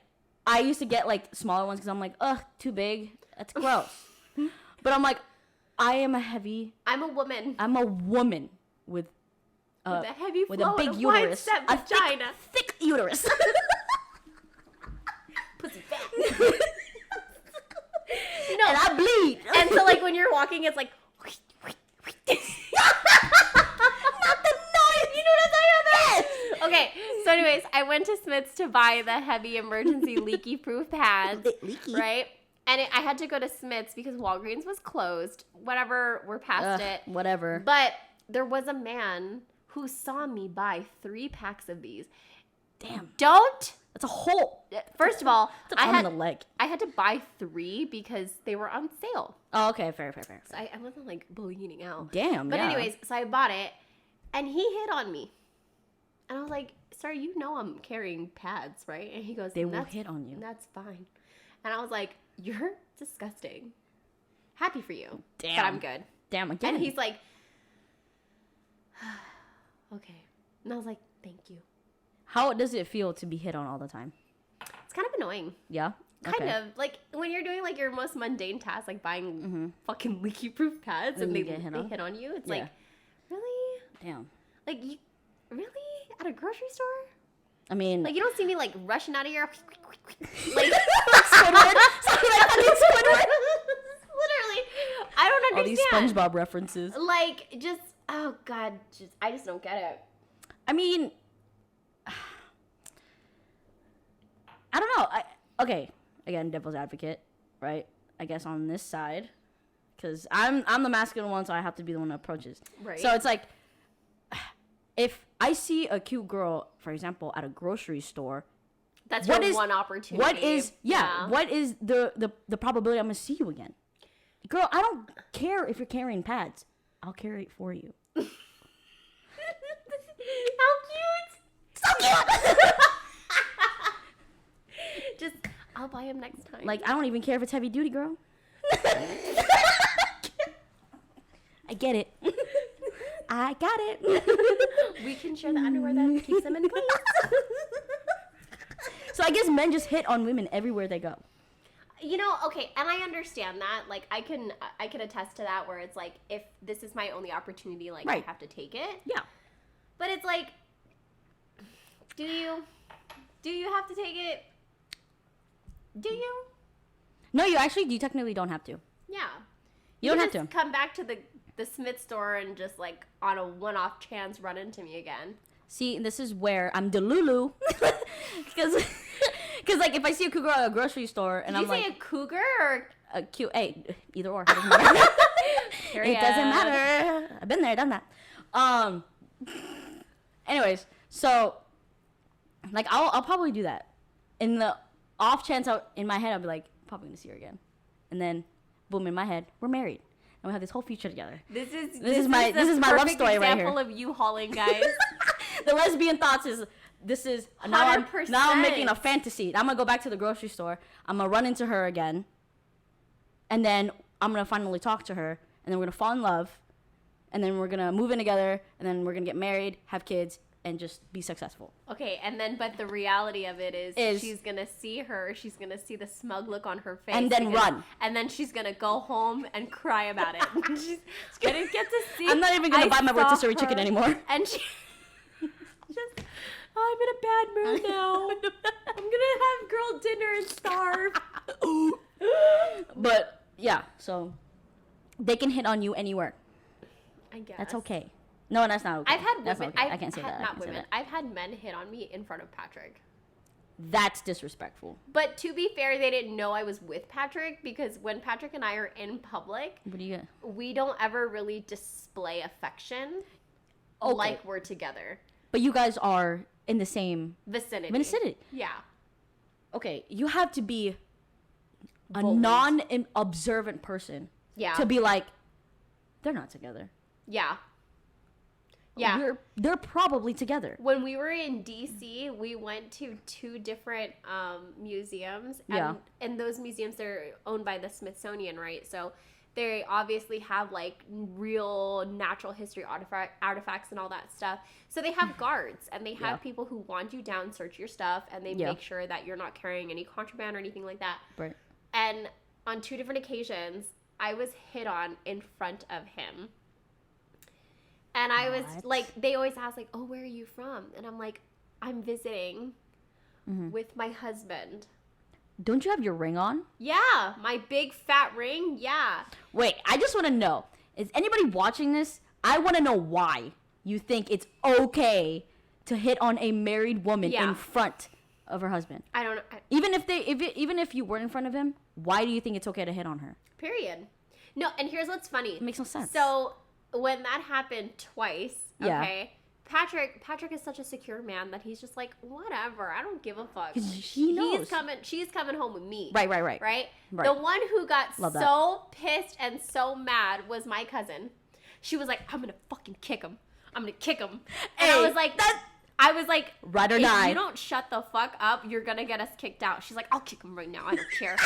I used to get like smaller ones because I'm like, ugh, too big. That's gross. But I'm like, I'm a woman with a heavy with flow a big and a uterus, wide set vagina, thick uterus, pussy fat. You know, and I bleed. And so like when you're walking, it's like. Not the noise. You know what I'm talking about? Okay, so anyways, I went to Smith's to buy the heavy emergency leaky proof pads. Leaky. Right? And I had to go to Smith's because Walgreens was closed. Whatever, we're past it. Whatever. But there was a man who saw me buy 3 packs of these. Damn. Don't. That's a hole. First of all, I had the leg. I had to buy 3 because they were on sale. Oh, okay, fair. So I wasn't like bleeding out. Damn. But anyways, so I bought it, and he hit on me, and I was like, "Sir, you know I'm carrying pads, right?" And he goes, "They will hit on you." That's fine. And I was like, "You're disgusting. Happy for you, damn. but I'm good." Damn, again. And he's like, okay. And I was like, thank you. How does it feel to be hit on all the time? It's kind of annoying. Yeah? Kind of. Like, when you're doing, like, your most mundane task, like buying fucking leaky-proof pads, and they hit on you, it's like, really? Damn. Like, you really? At a grocery store? I mean... Like, you don't see me, like, rushing out of here. Like, Squidward? Squidward? Literally. I don't understand. All these SpongeBob references. Like, just, oh, God. I just don't get it. I mean... I don't know. Okay. Again, devil's advocate, right? I guess on this side. Because I'm the masculine one, so I have to be the one that approaches. Right. So it's like... If I see a cute girl, for example, at a grocery store, that's your one opportunity. What is the probability I'm gonna see you again? Girl, I don't care if you're carrying pads. I'll carry it for you. How cute! So cute. Just, I'll buy him next time. Like, I don't even care if it's heavy duty, girl. I get it. I got it. We can share the underwear that keeps them in place. So I guess men just hit on women everywhere they go. You know, okay, and I understand that. Like, I can attest to that, where it's like, if this is my only opportunity, like, Right. I have to take it. Yeah. But it's like, do you have to take it? Do you? No, you technically don't have to. Yeah. You don't have just to. come back to the Smith store and just, like, on a one-off chance run into me again. See, this is where I'm Delulu. Because, like, if I see a cougar at a grocery store and Did I'm you say like... a cougar or... A cute... Hey, either or. It doesn't matter. It doesn't matter. I've been there, done that. Anyways, so, like, I'll probably do that. In the off chance in my head, I'll be like, probably going to see her again. And then, boom, in my head, we're married. And we have this whole future together. This is my love story right here. Example of you hauling, guys. The lesbian thoughts is now I'm making a fantasy. I'm gonna go back to the grocery store. I'm gonna run into her again, and then I'm gonna finally talk to her, and then we're gonna fall in love, and then we're gonna move in together, and then we're gonna get married, have kids, and just be successful. Okay, and then but the reality of it is she's gonna see her, she's gonna see the smug look on her face, and then run, and then she's gonna go home and cry about it. she's gonna get to see. I'm not even gonna buy my rotisserie chicken anymore. And she just, I'm in a bad mood now. I'm gonna have girl dinner and starve. But yeah, so they can hit on you anywhere. I guess that's okay. No, that's not okay. I've had women. Okay. I can't say that. Not women. I've had men hit on me in front of Patrick. That's disrespectful. But to be fair, they didn't know I was with Patrick, because when Patrick and I are in public, what do you get? We don't ever really display affection like we're together. But you guys are in the same vicinity. Yeah. Okay, you have to be a non-observant person. Yeah. To be like, they're not together. Yeah. Yeah. They're probably together. When we were in DC, we went to 2 different museums. And those museums, they're owned by the Smithsonian, right? So they obviously have, like, real natural history artifacts and all that stuff. So they have guards, and they have people who wand you down, search your stuff, and they make sure that you're not carrying any contraband or anything like that. Right. And on 2 different occasions, I was hit on in front of him. And I was, like, they always ask, like, oh, where are you from? And I'm like, I'm visiting with my husband. Don't you have your ring on? Yeah, my big fat ring, yeah. Wait, I just want to know, is anybody watching this? I want to know why you think it's okay to hit on a married woman in front of her husband. I don't know. Even if you weren't in front of him, why do you think it's okay to hit on her? Period. No, and here's what's funny. It makes no sense. So when that happened twice, okay, Patrick is such a secure man that he's just like, whatever, I don't give a fuck. He knows. She's coming home with me. Right. The one who got pissed and so mad was my cousin. She was like, I'm gonna fucking kick him. I'm gonna kick him. And I was like, I was like, Ride or if die. you don't shut the fuck up, you're gonna get us kicked out. She's like, I'll kick him right now. I don't care.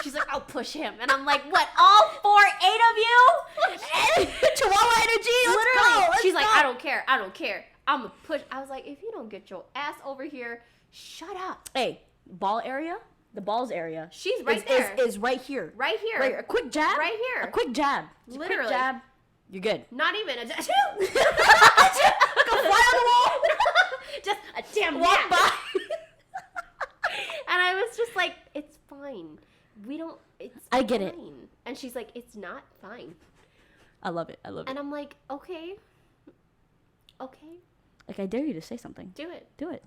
She's like, I'll push him. And I'm like, what, all 8 of you? Chihuahua energy. Literally. Let's She's go. like, I don't care. I don't care. I'm gonna push. I was like, if you don't get your ass over here, shut up. Hey, ball area? The balls area. She's right is, there. Is right here. Right here. Right, a quick jab. Right here. A quick jab. It's a Literally. quick jab. You're good. Not even a Like a fly on the wall. just a damn Walk gnat. by. And I was just like, it's fine. We don't. It's I get it. fine. And she's like, it's not fine. I love it. I love it. And I'm like, okay. Okay. Like, I dare you to say something. Do it. Do it.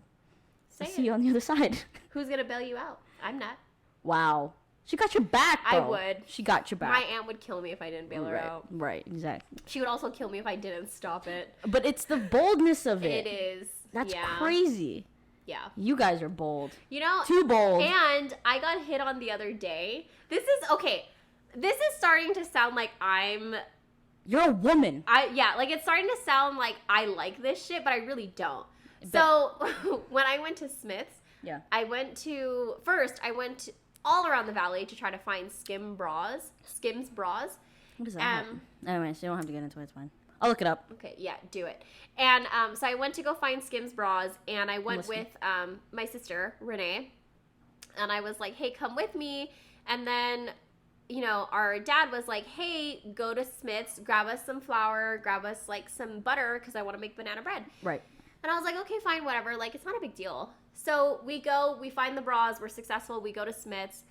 Say I it. see you on the other side. Who's gonna bail you out? I'm not. Wow. She got your back, I bro. would. She got your back. My aunt would kill me if I didn't bail her right. out. Right, exactly. She would also kill me if I didn't stop it. But it's the boldness of it. It is. That's yeah. crazy. Yeah. You guys are bold. You know, Too bold. and I got hit on the other day. This is okay. This is starting to sound like You're a woman. like it's starting to sound like I like this shit, but I really don't. So when I went to Smith's, Yeah. I went all around the valley to try to find Skims bras. What does that mean? Anyways, you don't have to get into it. It's fine. I'll look it up. Okay, yeah, do it. And so I went to go find Skims bras, and I went with my sister, Renee. And I was like, hey, come with me. And then, our dad was like, hey, go to Smith's, grab us some flour, grab us, like, some butter, because I want to make banana bread. Right. And I was like, okay, fine, whatever. Like, it's not a big deal. So we go, we find the bras, we're successful, we go to Smith's.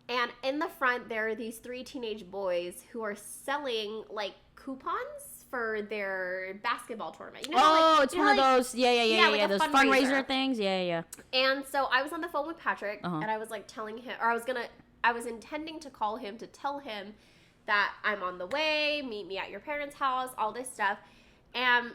And in the front, there are these 3 teenage boys who are selling, like, coupons for their basketball tournament. It's one of those. Yeah. like a those fundraiser. fundraiser things. Yeah. And so I was on the phone with Patrick, Uh-huh. and I was, like, telling him, or I was intending to call him to tell him that I'm on the way, meet me at your parents' house, all this stuff. And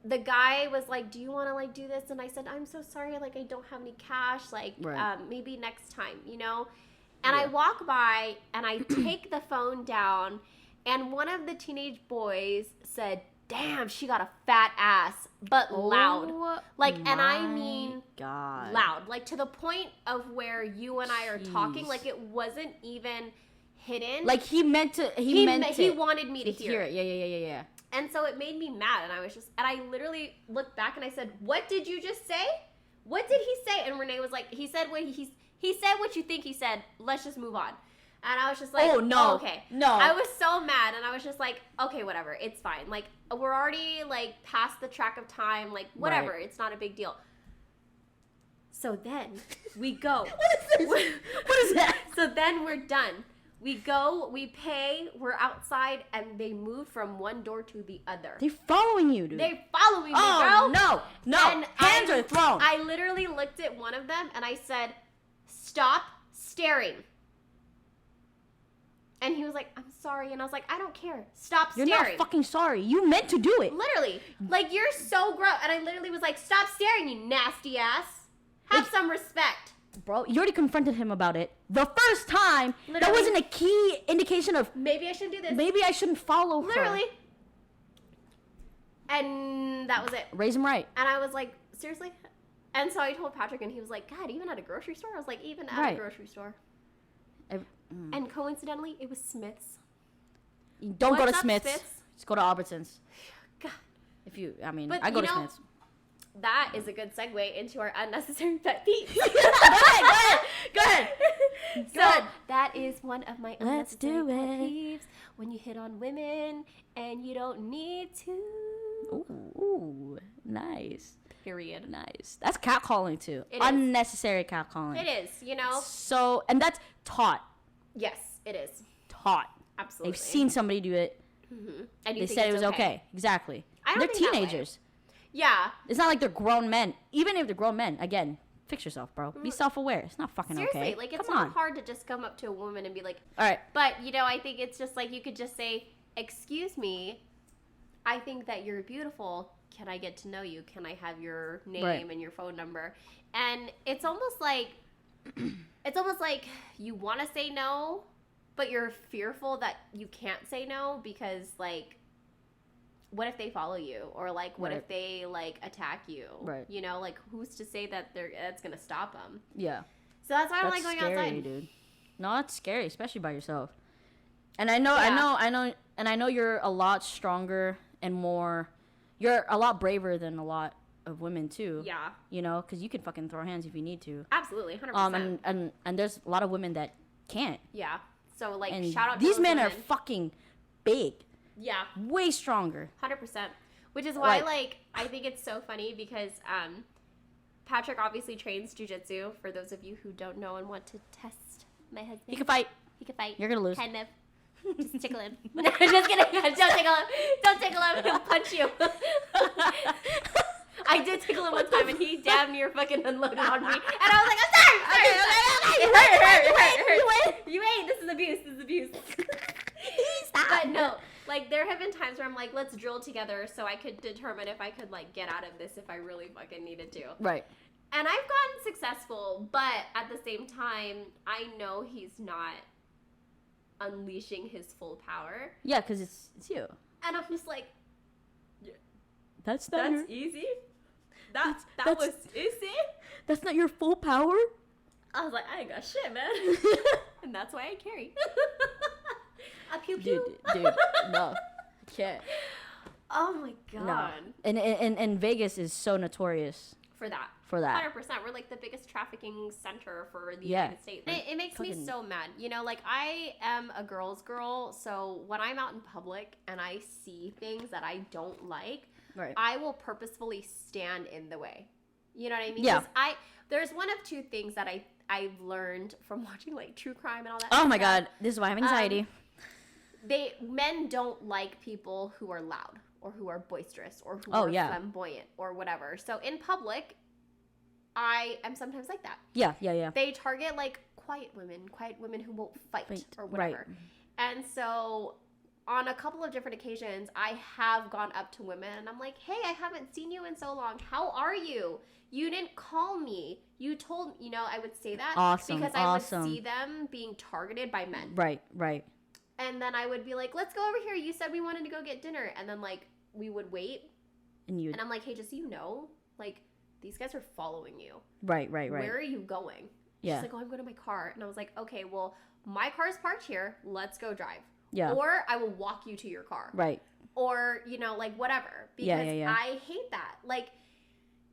the guy was like, do you want to, like, do this? And I said, I'm so sorry, like, I don't have any cash, like, Right. Maybe next time, And I walk by, and I take the phone down, and one of the teenage boys said, damn, she got a fat ass, but loud. Like, and I mean God. loud. Like, to the point of where you and I are talking, Jeez. like, it wasn't even hidden. Like, he meant to. He wanted me to hear it. Yeah. And so it made me mad, and I literally looked back and I said, what did you just say? What did he say? And Renee was like, he said what you think he said. Let's just move on. And I was just like, Oh, no. okay. No. I was so mad, and I was just like, okay, whatever. It's fine. Like, we're already, like, past the track of time. Like, whatever. Right. It's not a big deal. So then we go. What is that? So then we're done. We go, we pay, we're outside, and they move from one door to the other. They're following you, dude. They're following me, Oh, girl. no. And Hands are thrown. I literally looked at one of them and I said, stop staring. And he was like, I'm sorry. And I was like, I don't care. Stop You're staring. not fucking sorry. You meant to do it. Literally. Like, you're so gross. And I literally was like, stop staring, you nasty ass. Have some respect. Bro, you already confronted him about it the first time. That Literally. wasn't a key indication of Maybe I shouldn't do this. maybe I shouldn't follow her. Literally. And that was it. Raise him right. And I was like, seriously? And so I told Patrick, and he was like, God, even at a grocery store? I was like, even at a Right. grocery store. Mm. And coincidentally, it was Smith's. Don't go What's to up, Smith's. Smith's? Just go to Albertsons. God. But, I go to you know, Smith's. That is a good segue into our unnecessary pet peeves. Go ahead. So that is one of my Let's unnecessary do pet it. peeves. When you hit on women and you don't need to. Ooh, nice. Period. Nice. That's catcalling too. It is. Unnecessary catcalling. It is, So, and that's taught. Yes, it is. Taught. Absolutely. They've seen somebody do it. Mm-hmm. And you They think said it it's was okay. Exactly. I don't They're think that way. teenagers. Yeah. It's not like they're grown men. Even if they're grown men, again, fix yourself, bro. Be self-aware. It's not fucking Seriously, okay. like, it's Come not on. hard to just come up to a woman and be like, All right. but, I think it's just like, you could just say, excuse me, I think that you're beautiful. Can I get to know you? Can I have your name Right. and your phone number? And it's almost like you want to say no, but you're fearful that you can't say no because, like, what if they follow you, or like what Right. if they like attack you? Right. You know, like who's to say that that's gonna stop them? Yeah. So that's why I don't That's like going scary, outside. dude. No, that's scary, especially by yourself. And I know, Yeah. and I know you're a lot stronger and more. You're a lot braver than a lot of women too. Yeah, You know, because you can fucking throw hands if you need to. absolutely, 100%. And there's a lot of women that can't. Yeah. So like, And shout out to these those men are women. fucking big, Yeah, way stronger. 100%. Which is why, Right. like, I think it's so funny because Patrick obviously trains jujitsu. For those of you who don't know and want to test my husband, He can fight. He can fight. You're gonna lose. Kind of. Just tickle him. Just kidding. Don't tickle him. Don't tickle him. He'll punch you. I did tickle him one time, and he damn near fucking unloaded on me. And I was like, I'm sorry. It hurt. You ain't. This is abuse. This is abuse. But no, like, there have been times where I'm like, let's drill together so I could determine if I could, like, get out of this if I really fucking needed to. Right. And I've gotten successful, but at the same time, I know he's not unleashing his full power. Yeah, because it's you. And I'm just like, That's not your, easy? That that's- was easy? that's not your full power. I was like, I ain't got shit, man. And that's why I carry. A pew Dude, pew. no, can't. Oh my god. No. And Vegas is so notorious For that. for that. 100%. We're like the biggest trafficking center for the Yeah. United States. It makes me Fucking- so mad. You know, like, I am a girl's girl, so when I'm out in public and I see things that I don't like, Right. I will purposefully stand in the way. You know what I mean? Yeah. 'Cause there's one of two things that I've learned from watching, like, true crime and all that Oh my stuff. god, this is why I have anxiety. Men don't like people who are loud or who are boisterous or who Oh, are yeah. flamboyant or whatever. So in public, I am sometimes like that. Yeah. They target like quiet women who won't fight Right, or whatever. right. And so on a couple of different occasions, I have gone up to women and I'm like, hey, I haven't seen you in so long. How are you? You didn't call me. You told, I would say that Awesome, because I would see them being targeted by men. Right. And then I would be like, let's go over here. You said we wanted to go get dinner. And then, like, we would wait. And you. And I'm like, hey, just so you know, like, these guys are following you. Right. Where are you going? Yeah. She's like, oh, I'm going to my car. And I was like, okay, well, my car's parked here. Let's go drive. Yeah. Or I will walk you to your car. Right. Or, like, whatever. Because Yeah. I hate that. Like,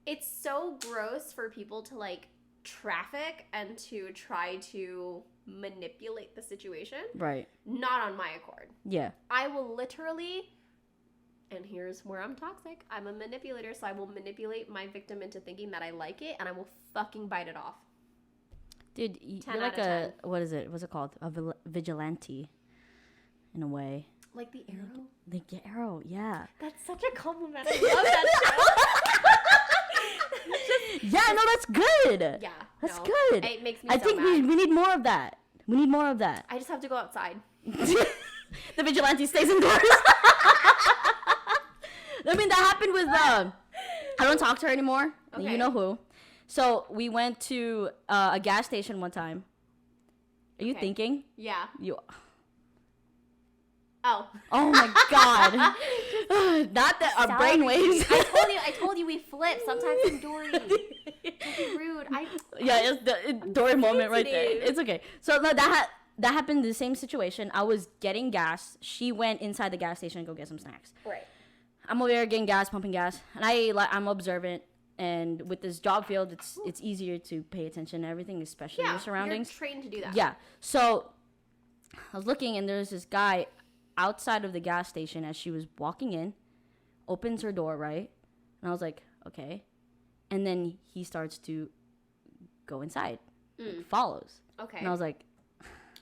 it's so gross for people to, like, traffic and to try to manipulate the situation. Right. Not on my accord. Yeah. I will literally, and here's where I'm toxic, I'm a manipulator, so I will manipulate my victim into thinking that I like it, and I will fucking bite it off. Dude, 10 you're like out of 10. what is it? What's it called? A vigilante, in a way. Like the arrow? The arrow, yeah. That's such a compliment. I love that Yeah, no, that's good. show. Yeah. That's no, good. It makes me I so think mad. we need more of that. We need more of that. I just have to go outside. The vigilante stays indoors. I mean, that happened with I don't talk to her anymore. Okay. You know who. So we went to a gas station one time. Are you Okay. thinking? Yeah. You. Oh. Oh my god. Not that our Sorry. brainwaves. I told you we flip. Sometimes I'm Dory. Don't be rude. Yeah, it's the Dory moment right there. sensitive. It's okay. So no, that happened the same situation. I was getting gas. She went inside the gas station to go get some snacks. Right. I'm over there getting gas, pumping gas, and I'm observant. And with this job field, it's easier to pay attention to everything, especially Yeah. your surroundings. You're trained to do that. Yeah. So I was looking, and there's this guy outside of the gas station as she was walking in, opens her door, right? And I was like, okay. And then he starts to go inside, follows. Okay. And I was like,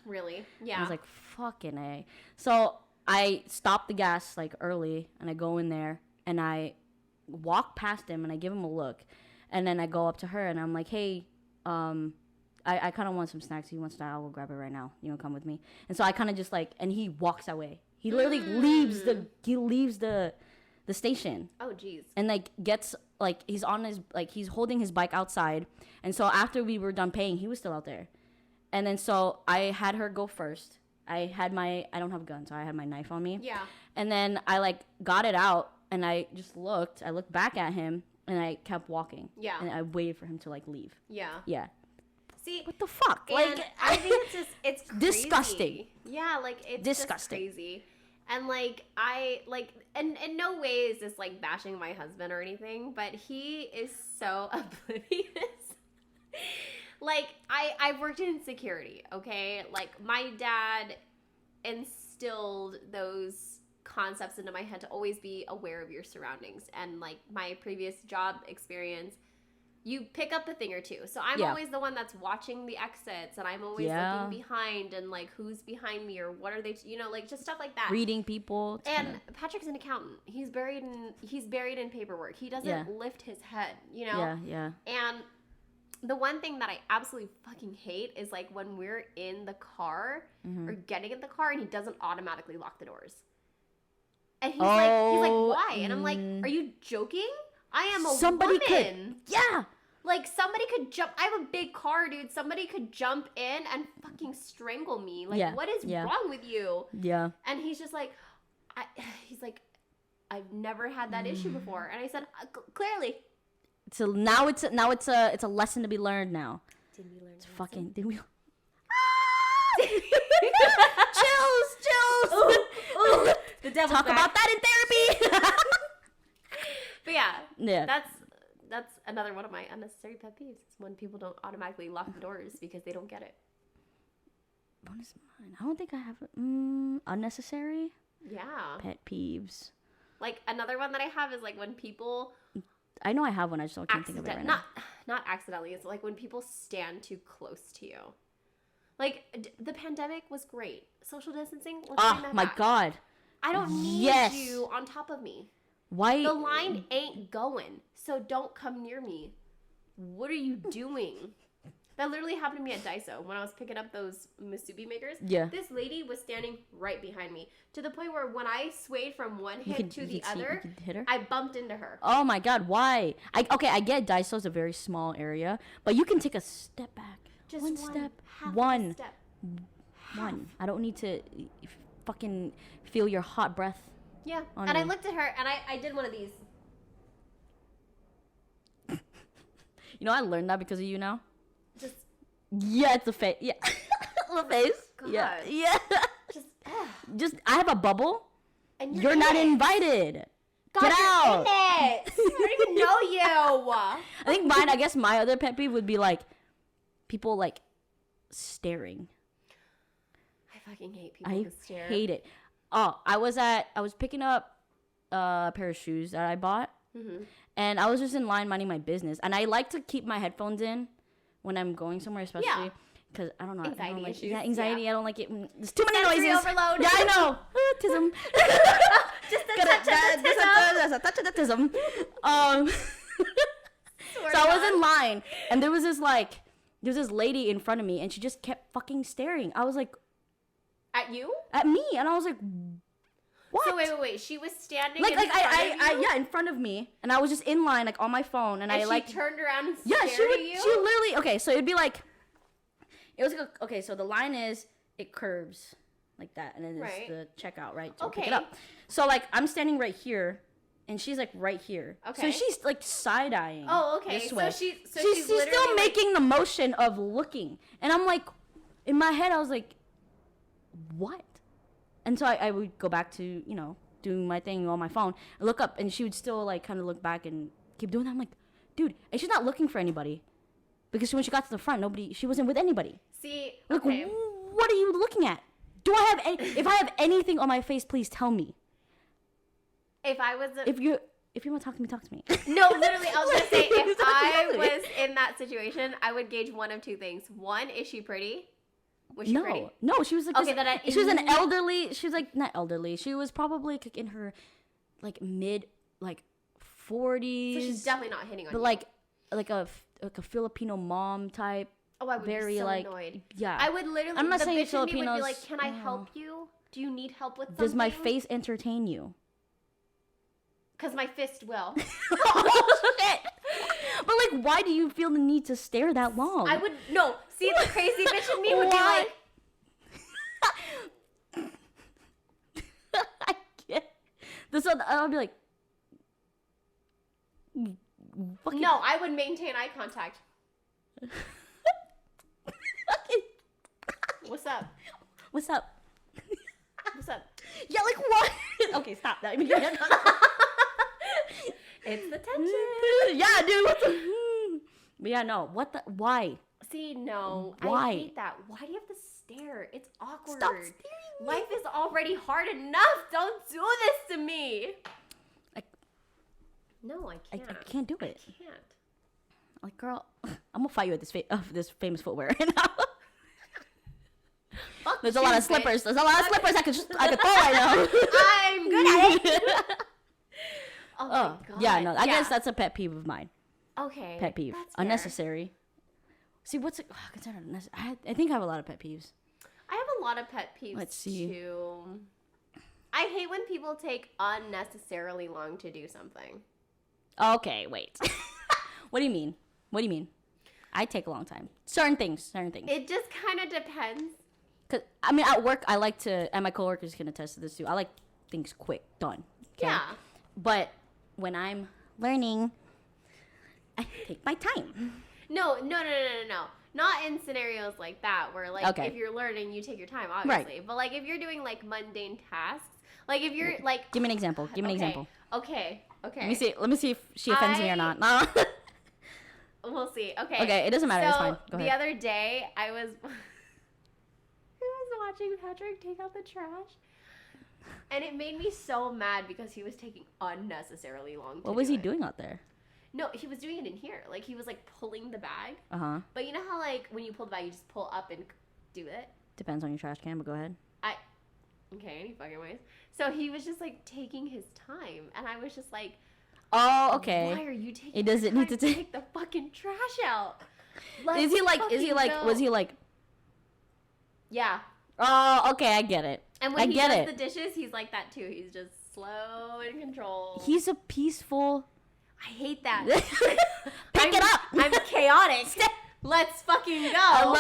Really? Yeah. I was like, fucking A. So I stopped the gas like early, and I go in there, and I walk past him, and I give him a look, and then I go up to her, and I'm like, hey, I kind of want some snacks. He wants that. I'll go grab it right now. You want to come with me? And so I kind of just like, and he walks away. He literally leaves the station, Oh, jeez. and like gets like he's on his like he's holding his bike outside. And so after we were done paying, he was still out there. And then so I had her go first. I don't have a gun, so I had my knife on me. Yeah. And then I like got it out and I just looked. I looked back at him and I kept walking. Yeah. And I waited for him to like leave. Yeah. Yeah. See, What the fuck? like I think it's crazy. Disgusting. Yeah, like it's Disgusting. just crazy. And like I like and in no way is this like bashing my husband or anything, but he is so oblivious. Like I've worked in security, okay? Like my dad instilled those concepts into my head to always be aware of your surroundings, and like my previous job experience, you pick up a thing or two. So I'm always the one that's watching the exits, and I'm always looking behind and like who's behind me or what are they, like just stuff like that. Reading people. And Patrick's an accountant. He's buried in paperwork. He doesn't lift his head, Yeah. And the one thing that I absolutely fucking hate is like when we're in the car or getting in the car and he doesn't automatically lock the doors. And he's like, why? And I'm like, are you joking? I am a woman. Yeah. Like, somebody could jump. I have a big car, dude. Somebody could jump in and fucking strangle me. Like, what is wrong with you? Yeah. And he's just like, I've never had that issue before. And I said, clearly. So now it's a lesson to be learned now. Did we learn? It's fucking. Did we? Chills. Ooh. The devil's Talk back. about that in therapy. But yeah. That's another one of my unnecessary pet peeves. Is when people don't automatically lock the doors because they don't get it. What is mine? I don't think I have unnecessary. Yeah. Pet peeves. Like another one that I have is like when people. I know I have one. I just can't think of it right now. Not accidentally. It's like when people stand too close to you. Like the pandemic was great. Social distancing. Oh my god. I don't need you on top of me. Why? The line ain't going, so don't come near me. What are you doing? That literally happened to me at Daiso when I was picking up those musubi makers. Yeah. This lady was standing right behind me to the point where when I swayed from one hip to the other, hit her? I bumped into her. Oh my god, why? I get Daiso's a very small area, but you can take a step back. Just one step. Half One. a step. One. I don't need to fucking feel your hot breath. Yeah. And I looked at her and I did one of these. You know, I learned that because of you now. Just. Yeah, it's a face. Yeah. the face. God. Yeah. Just, I have a bubble. And you're not invited. God, get out. In it. I don't even know you. I think I guess my other pet peeve would be like people like staring. I fucking hate people who stare. I hate it. Oh, I was picking up a pair of shoes that I bought, and I was just in line minding my business. And I like to keep my headphones in when I'm going somewhere, especially because I don't know. Anxiety issues. Yeah, anxiety. I don't like it. There's too many Sensory noises. overload. Yeah, I know. Autism. Just a touch of autism. So I was in line, and there was this lady in front of me, and she just kept fucking staring. I was like, at you? At me, and I was like, what? So wait. She was standing like in front of you? in front of me, and I was just in line, like on my phone, and I like turned around and stared at you. She literally okay. So it'd be like, it was like okay. So the line is it curves like that, and then it's the checkout right to pick it up. So like I'm standing right here, and she's like right here. Okay. So she's like side eyeing. Oh, okay. This way. So she's still making the motion of looking, and I'm like, in my head I was like, what? And so I would go back to, doing my thing on my phone and look up, and she would still like kind of look back and keep doing that. I'm like, dude, and she's not looking for anybody because when she got to the front, she wasn't with anybody. See, like, what are you looking at? If I have anything on my face, please tell me. If you want to talk to me, talk to me. No, literally, I was gonna say if I was in that situation, I would gauge one of two things. One, is she pretty? Was she pretty? No, she was like she was an elderly. She was like not elderly. She was probably like in her like mid 40s. So she's definitely not hitting on you. But like a Filipino mom type. Oh, I would be so annoyed. Yeah, I would literally. I'm not the saying bitch Filipinos. In me would be like, "Can I help you? Do you need help with something?" Does my face entertain you? Because my fist will. Oh, shit. But like, why do you feel the need to stare that long? I would no. See, the crazy bitch in me would be like. I can't. But so I'll be like, fucking. No, I would maintain eye contact. What's up? What's up? What's up? Yeah, like what? Okay, stop that. It's the tension. Yeah, dude. What the? But yeah, no. What the? Why? See, no. Why? I hate that. Why do you have to stare? It's awkward. Stop staring. Life is already hard enough. Don't do this to me. No, I can't. I can't do it. I can't. Like, girl, I'm gonna fight you at this famous footwear right now. There's a lot of slippers. There's a lot of slippers I could throw right now. I'm good at it. Oh my God. Yeah, no. I guess that's a pet peeve of mine. Okay. Pet peeve. That's fair. Unnecessary. See, what's it? Considered unnecessary? I think I have a lot of pet peeves. I have a lot of pet peeves Let's see. too. I hate when people take unnecessarily long to do something. Okay, wait. What do you mean? What do you mean? I take a long time. Certain things. It just kind of depends. Cause I mean, at work, I like to, and my coworkers can attest to this too. I like things quick, done. Okay? Yeah. But when I'm learning, I take my time. No. Not in scenarios like that where, like, Okay. if you're learning, you take your time, obviously. Right. But, like, if you're doing, like, mundane tasks, like, if you're, like... Give me an example. Okay. Let me see if she offends me or not. No. We'll see. Okay. Okay, it doesn't matter. It's So, fine. Go the ahead. other day, I was watching Patrick take out the trash. And it made me so mad because he was taking unnecessarily long to What was do he it. doing out there? No, he was doing it in here. Like, he was, like, pulling the bag. Uh-huh. But you know how, like, when you pull the bag, you just pull up and do it? Depends on your trash can, but go ahead. Okay, any fucking ways. So he was just, like, taking his time. And I was just like, Oh, okay. why are you taking He doesn't need to take the fucking trash out? Is he like, go. was he like, Yeah. oh, okay, I get it. And when I he get does it. the dishes, he's like that too. He's just slow and controlled. He's a peaceful. I hate that. Pick it up. I'm chaotic. Let's fucking go.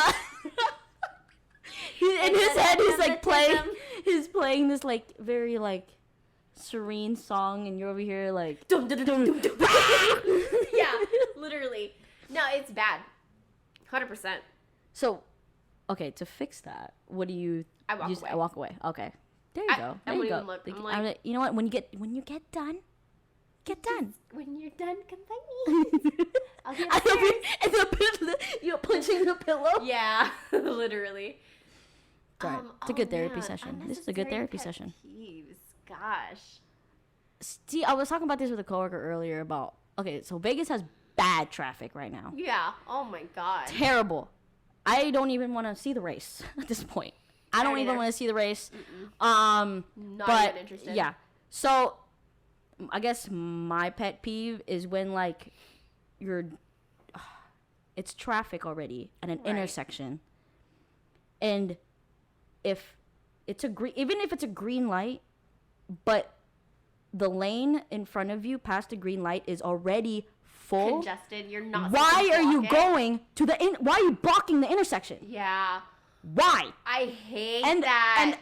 In his head, he's like playing this like very like serene song, and you're over here like. Yeah, literally. No, it's bad. 100%. So, okay, to fix that, what do you? I walk away. I walk away. Okay, there you go. I There you won't go. even look. I'm I'm like, you know what? When you get done, get done. when you're done, come find me. I'll be I upstairs. you're punching the pillow. Yeah, literally. Sorry, it's a good therapy session. This is a good therapy session. Peeves. Gosh. See, I was talking about this with a coworker earlier about, okay, so Vegas has bad traffic right now. Yeah. Oh my god. Terrible. I don't even want to see the race at this point. I don't even want to see the race. Not but even interested. yeah. So I guess my pet peeve is when like it's traffic already at an intersection, and if it's even if it's a green light, but the lane in front of you past the green light is already full. Congested. You're not. Why are you it. going to why are you blocking the intersection? Yeah. Why? I hate And that.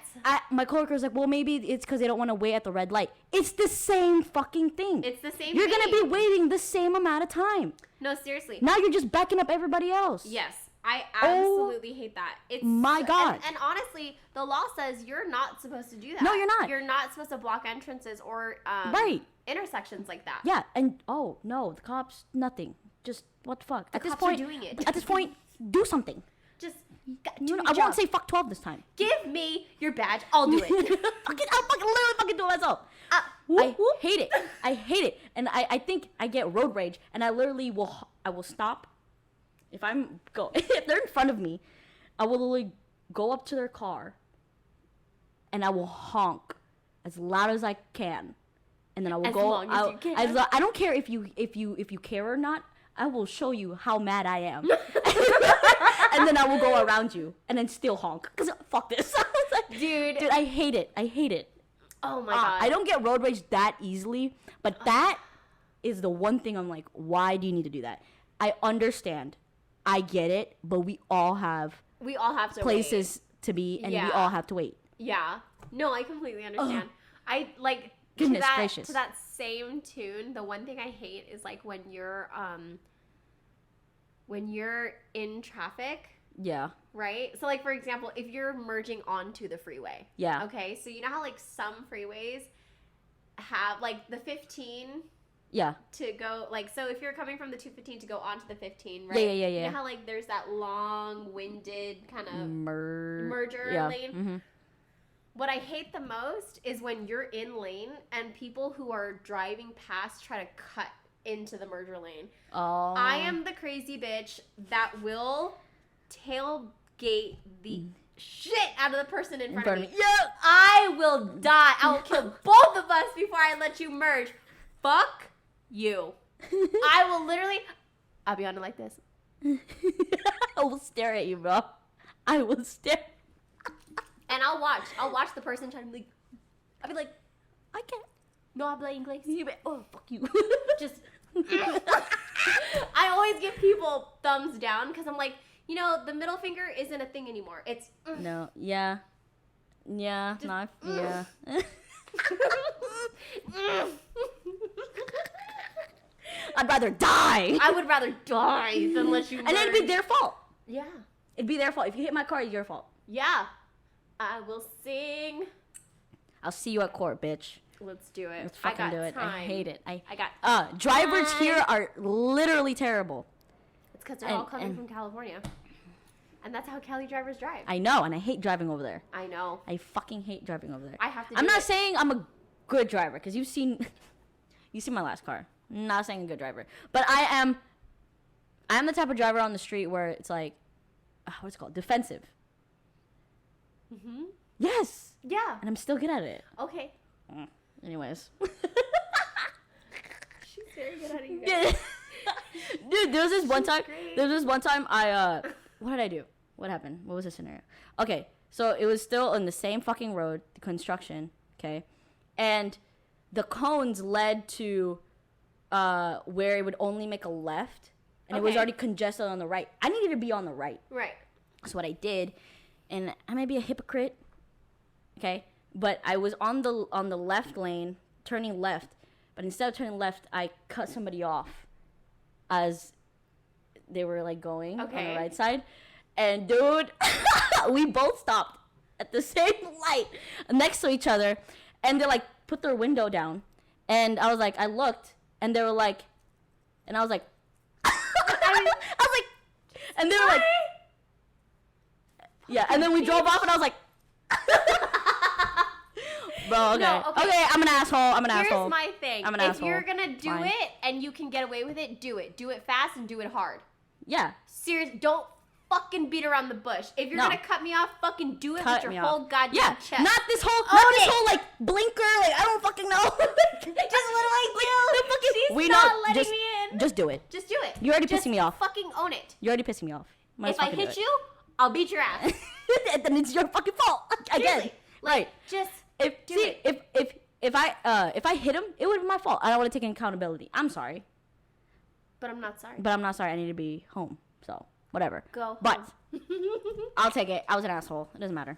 my coworker was like, well, maybe it's because they don't want to wait at the red light. It's the same fucking thing. It's the same You're thing. going to be waiting the same amount of time. No, seriously. Now you're just backing up everybody else. Yes. I absolutely hate that. It's my God. And honestly, the law says you're not supposed to do that. No, you're not. You're not supposed to block entrances or Right. intersections like that. Yeah, and oh no, the cops, nothing. Just what the fuck? At this cops are point, doing it. At this point, do something. Just You know, I won't say fuck 12 this time. give me your badge. I'll do it. I'll literally fucking do it myself. I hate it. I hate it. And I think I get road rage, and I literally will stop. If if they're in front of me, I will literally go up to their car, and I will honk as loud as I can, and then I will As go. long as you can. I don't care if you care or not. I will show you how mad I am, and then I will go around you, and then still honk. Cause fuck this, Dude, I hate it. I hate it. oh my god. I don't get road rage that easily, but that is the one thing I'm like, why do you need to do that? I understand. I get it, but we all have to places to be, and we Yeah. all have to wait. Yeah. No, I completely understand. I like Goodness gracious. To that same tune, the one thing I hate is like when you're in traffic. Yeah. Right? So like for example, if you're merging onto the freeway. Yeah. Okay, so you know how like some freeways have like the 15 Yeah. to go, like, so if you're coming from the 215 to go onto the 15, right? Yeah. You know how like there's that long-winded kind of merger lane? Mm-hmm. What I hate the most is when you're in lane and people who are driving past try to cut into the merger lane. Oh. I am the crazy bitch that will tailgate the shit out of the person in front of me. Yeah. I will die. I will kill both of us before I let you merge. Fuck you. I will literally, I'll be on it like this. I will stare at you, bro. I will stare. And I'll watch the person trying to like, I'll be like, I can't. no habla inglés. Oh, fuck you. Just, I always give people thumbs down because I'm like, you know, the middle finger isn't a thing anymore. It's, No, yeah. Yeah, Just, not, yeah. I'd rather die. I would rather die than let you merge. And it'd be their fault. Yeah. It'd be their fault. If you hit my car, it's your fault. Yeah. I will sing. I'll see you at court, bitch. Let's do it. Let's fucking do it. Time. I hate it. I got drivers time. here are literally terrible. It's because they're all coming from California. And that's how Cali drivers drive. I know, and I hate driving over there. I know. I fucking hate driving over there. I have to I'm not saying I'm a good driver, because you've seen my last car. I'm not saying a good driver. But I'm the type of driver on the street where it's like, what's it called? Defensive. Mm-hmm. Yes. Yeah. And I'm still good at it. Okay. Anyways. She's very good at it, you guys. Dude, there was this one time. Great. There was this one time what did I do? What happened? What was the scenario? Okay, so it was still on the same fucking road, the construction. Okay, and the cones led to where it would only make a left, and it was already congested on the right. I needed to be on the right. Right. That's what I did, and I may be a hypocrite. Okay, but I was on the left lane, turning left, but instead of turning left, I cut somebody off as they were like going on the right side. And dude, we both stopped at the same light next to each other, and they like put their window down, and I was like, I looked, and they were like, and I was like, I was like, and they were like, yeah, and then we drove off, and I was like, bro, okay. No, okay, I'm an asshole. Here's my thing. I'm an if asshole. you're gonna do Fine. it and you can get away with it, do it. Do it fast and do it hard. Yeah. Serious. Don't fucking beat around the bush. If you're gonna cut me off, fucking do it with your whole goddamn chest. Not this whole like blinker. Like I don't fucking know. Just literally do. She's not letting me in. Just do it. Just do it. You're already pissing me off. Fucking own it. You're already pissing me off. If I hit you, I'll beat your ass. Then it's your fucking fault again. Seriously. Right. Just do it. If I hit him, it would be my fault. I don't want to take accountability. I'm sorry. But I'm not sorry. But I'm not sorry. I need to be home. So whatever. Go. But I'll take it. I was an asshole. It doesn't matter.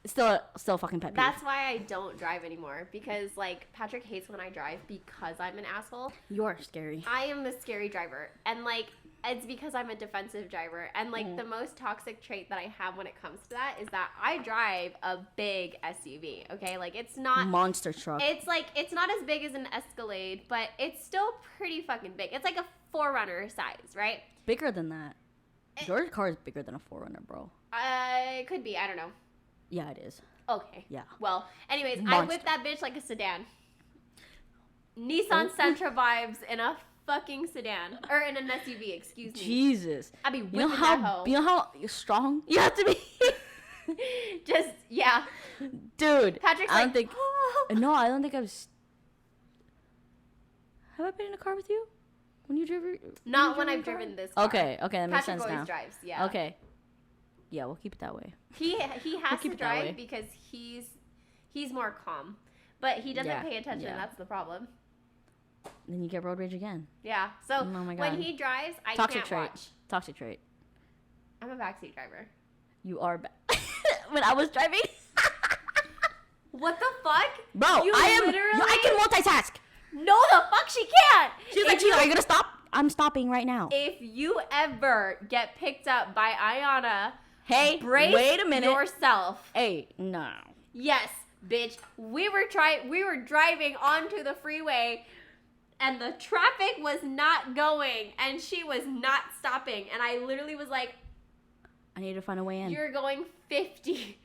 It's still a fucking pet peeve. That's why I don't drive anymore, because like Patrick hates when I drive because I'm an asshole. You're scary. I am a scary driver, and like it's because I'm a defensive driver, and like the most toxic trait that I have when it comes to that is that I drive a big SUV. Okay, like it's not monster truck. It's like it's not as big as an Escalade, but it's still pretty fucking big. It's like a 4Runner size, right? Bigger than that. Your car is bigger than a 4Runner, bro. It could be. I don't know. Yeah, it is. Okay. Yeah. Well, anyways, Monster. I whip that bitch like a sedan. Nissan Sentra vibes in a fucking sedan. Or in an SUV, excuse me. Jesus. I'd be whipping that hoe. You know how strong you have to be? Just, yeah. Dude. Patrick's I like, don't think... No, I don't think I've... Have I been in a car with you? When you drove Not when I've driven this car. Okay, that makes sense Patrick now. always drives, yeah. Okay. Yeah, we'll keep it that way. He has keep to it that way. drive because he's more calm. But he doesn't pay attention, yeah. that's the problem. Then you get road rage again. Yeah, so Oh my God. when he drives, I Toxic can't trait. watch. Toxic trait. I'm a backseat driver. You are when I was driving. What the fuck? Bro, You I can multitask. No, the fuck she can't. She's like, are you gonna stop? I'm stopping right now. If you ever get picked up by Ayana, Hey, brace wait a minute. yourself. Hey, no. Yes, bitch. We were driving onto the freeway and the traffic was not going and she was not stopping. And I literally was like, I need to find a way in. you're going 50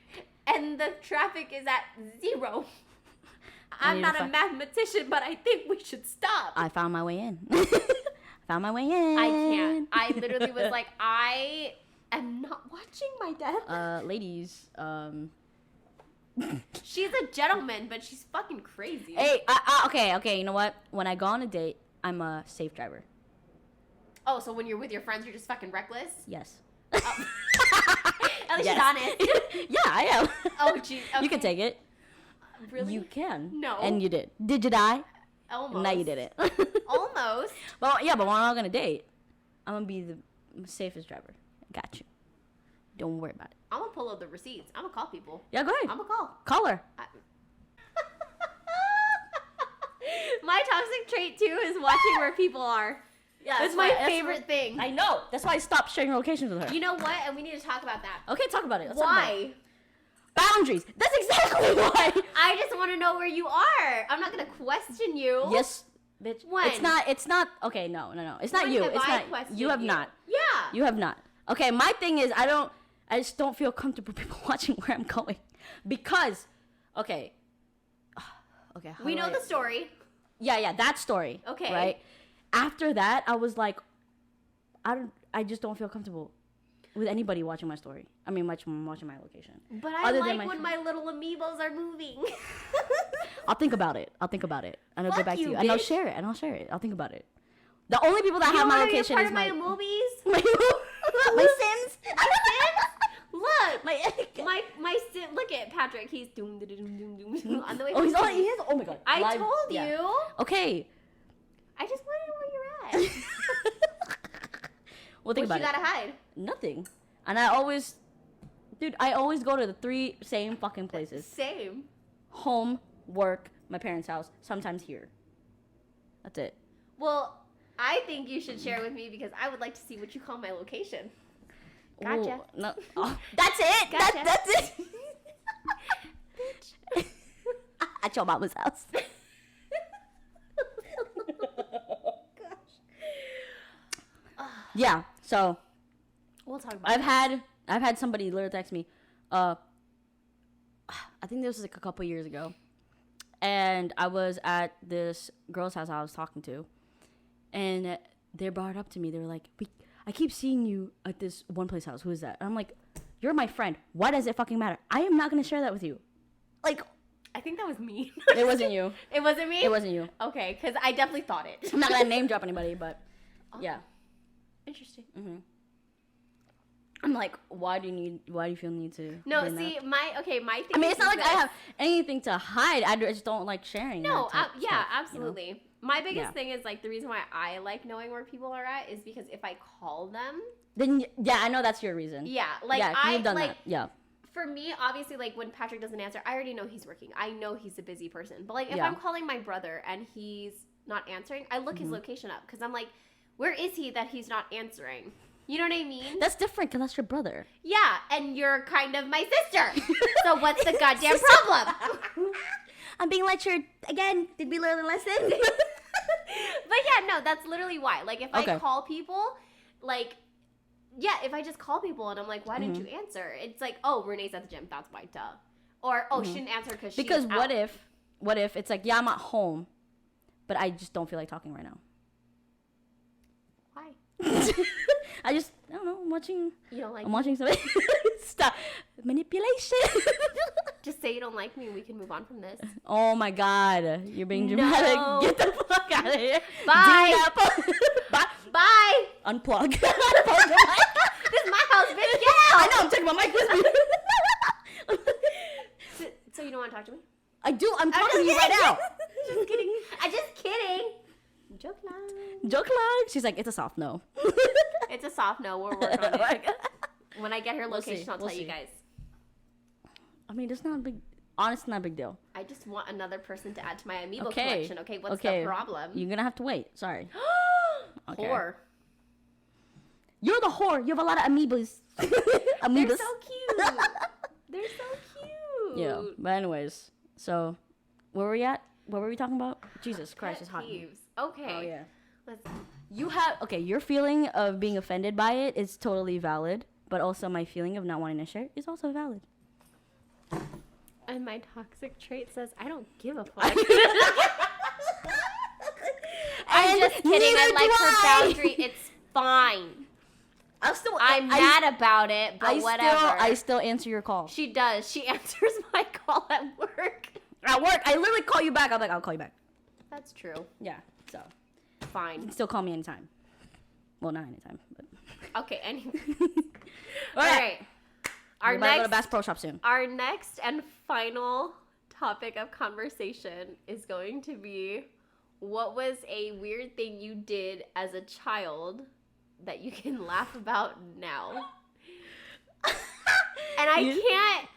and the traffic is at 0. I'm not a mathematician, but I think we should stop. I found my way in. Found my way in. I can't. I literally was like, I am not watching my death. Ladies, She's a gentleman, but she's fucking crazy. Hey, okay, you know what? When I go on a date, I'm a safe driver. Oh, so when you're with your friends, you're just fucking reckless? Yes. Oh. At least she's honest. Yeah, I am. Oh, gee. Okay. You can take it. Really? You can. No. And you did. Did you die? Almost. No, you didn't. Almost. Well, yeah, but when I'm gonna date, I'm gonna be the safest driver. Got you. Don't worry about it. I'm gonna pull up the receipts. I'm gonna call people. Yeah, go ahead. I'm gonna call. Call her. My toxic trait too is watching where people are. Yeah, That's my favorite thing. I know. That's why I stopped sharing locations with her. You know what? And we need to talk about that. Okay, talk about it. Let's talk about it. Why? Boundaries. That's exactly why. I just want to know where you are. I'm not gonna question you. Yes, bitch. When? It's not. Okay, no. It's not When you. have It's I not. questioned You have not. Yeah. You have not. Okay, my thing is I just don't feel comfortable people watching where I'm going because, okay, how We do know I- the story. Yeah, that story. Okay. Right. After that, I was like, I just don't feel comfortable with anybody watching my story. I mean, watching my location. But I Other than like my when friends. my little amiibos are moving. I'll think about it. And I'll Fuck get back you, to you. And I'll bitch. share it. I'll think about it. The only people that You have my wanna be a location part is of my my movies? my Sims. Look, My my sim. Look at Patrick. He's doom on the way. Oh, he's home. on. He is. Oh my god. I Live- told yeah. you. Okay. I just want to know where you're at. Well, think What about you it. gotta hide? Nothing. And I always go to the 3 same fucking places: Same. home, work, my parents' house, sometimes here. That's it. Well, I think you should share with me because I would like to see what you call my location. Gotcha. Ooh, no. Oh, that's it. Gotcha. That's it. At your mama's house. Yeah. So We'll talk about. I've had somebody literally text me. I think this was like a couple years ago, and I was at this girl's house I was talking to, and they brought it up to me. They were like, I keep seeing you at this one place house. Who is that? And I'm like, you're my friend. Why does it fucking matter? I am not gonna share that with you. Like, I think that was me. it wasn't you. It wasn't me. It wasn't you. Okay, because I definitely thought it. I'm not gonna name drop anybody, but yeah. Interesting. I'm like, why do you feel the need to? No, bring that see, up? my thing. I mean, it's not is like I this. have anything to hide. I just don't like sharing. No, that type of yeah, stuff, absolutely. You know? My biggest Yeah. thing is like the reason why I like knowing where people are at is because if I call them, Then yeah, I know that's your reason. yeah, like yeah, I you've done like that. Yeah. for me, obviously, like when Patrick doesn't answer, I already know he's working. I know he's a busy person. But like if Yeah. I'm calling my brother and he's not answering, I look his location up because I'm like, where is he that he's not answering? You know what I mean? That's different because that's your brother. Yeah, and you're kind of my sister. So what's the goddamn problem? I'm being lectured again. Did we learn the lesson? But yeah, no, that's literally why. Like if Okay. I call people, like yeah, if I just call people and I'm like, why didn't you answer? It's like, oh, Renee's at the gym. That's why, duh. Or oh, she didn't answer because she's Because out. what if it's like, yeah, I'm at home, but I just don't feel like talking right now. Why? I don't know. I'm watching. You don't like I'm me? watching something. Stop manipulation. Just say you don't like me and we can move on from this. Oh my god, you're being dramatic. No. Get the fuck out of here. Bye. Do not Bye. Bye. Unplug. Unplug the mic. This is my house, bitch. Get out. I know. I'm taking my mic with me. So you don't want to talk to me? I do. I'm talking to you right now. Just kidding. I'm just kidding. Joke line. Joke line. She's like, it's a soft no. It's a soft no. We're working on it. When I get her We'll see. location, I'll We'll tell you see. guys. I mean, it's not a big. Honestly, not a big deal. I just want another person to add to my amiibo Okay. collection. Okay, what's the problem? You're gonna have to wait. Sorry. Okay. Whore. You're the whore. You have a lot of amiibos. Amiibos. They're so cute. They're so cute. Yeah. But anyways, so where were we at? What were we talking about? Jesus Christ, it's hot. Peeves. Okay. Oh yeah. Let's. You have your feeling of being offended by it is totally valid, but also my feeling of not wanting to share is also valid. And my toxic trait says I don't give a fuck. I'm just kidding. I like her boundary. It's fine. I'm mad about it, but whatever. I still answer your call. She does. She answers my call at work. At work, I literally call you back. I'm like, I'll call you back. That's true. Yeah. So you Fine. can still call me anytime. Well, not anytime, but. Okay. Anyway. All right. Our We're about to go to next, Bass Pro Shop soon. our next and final topic of conversation is going to be, what was a weird thing you did as a child that you can laugh about now? And I can't.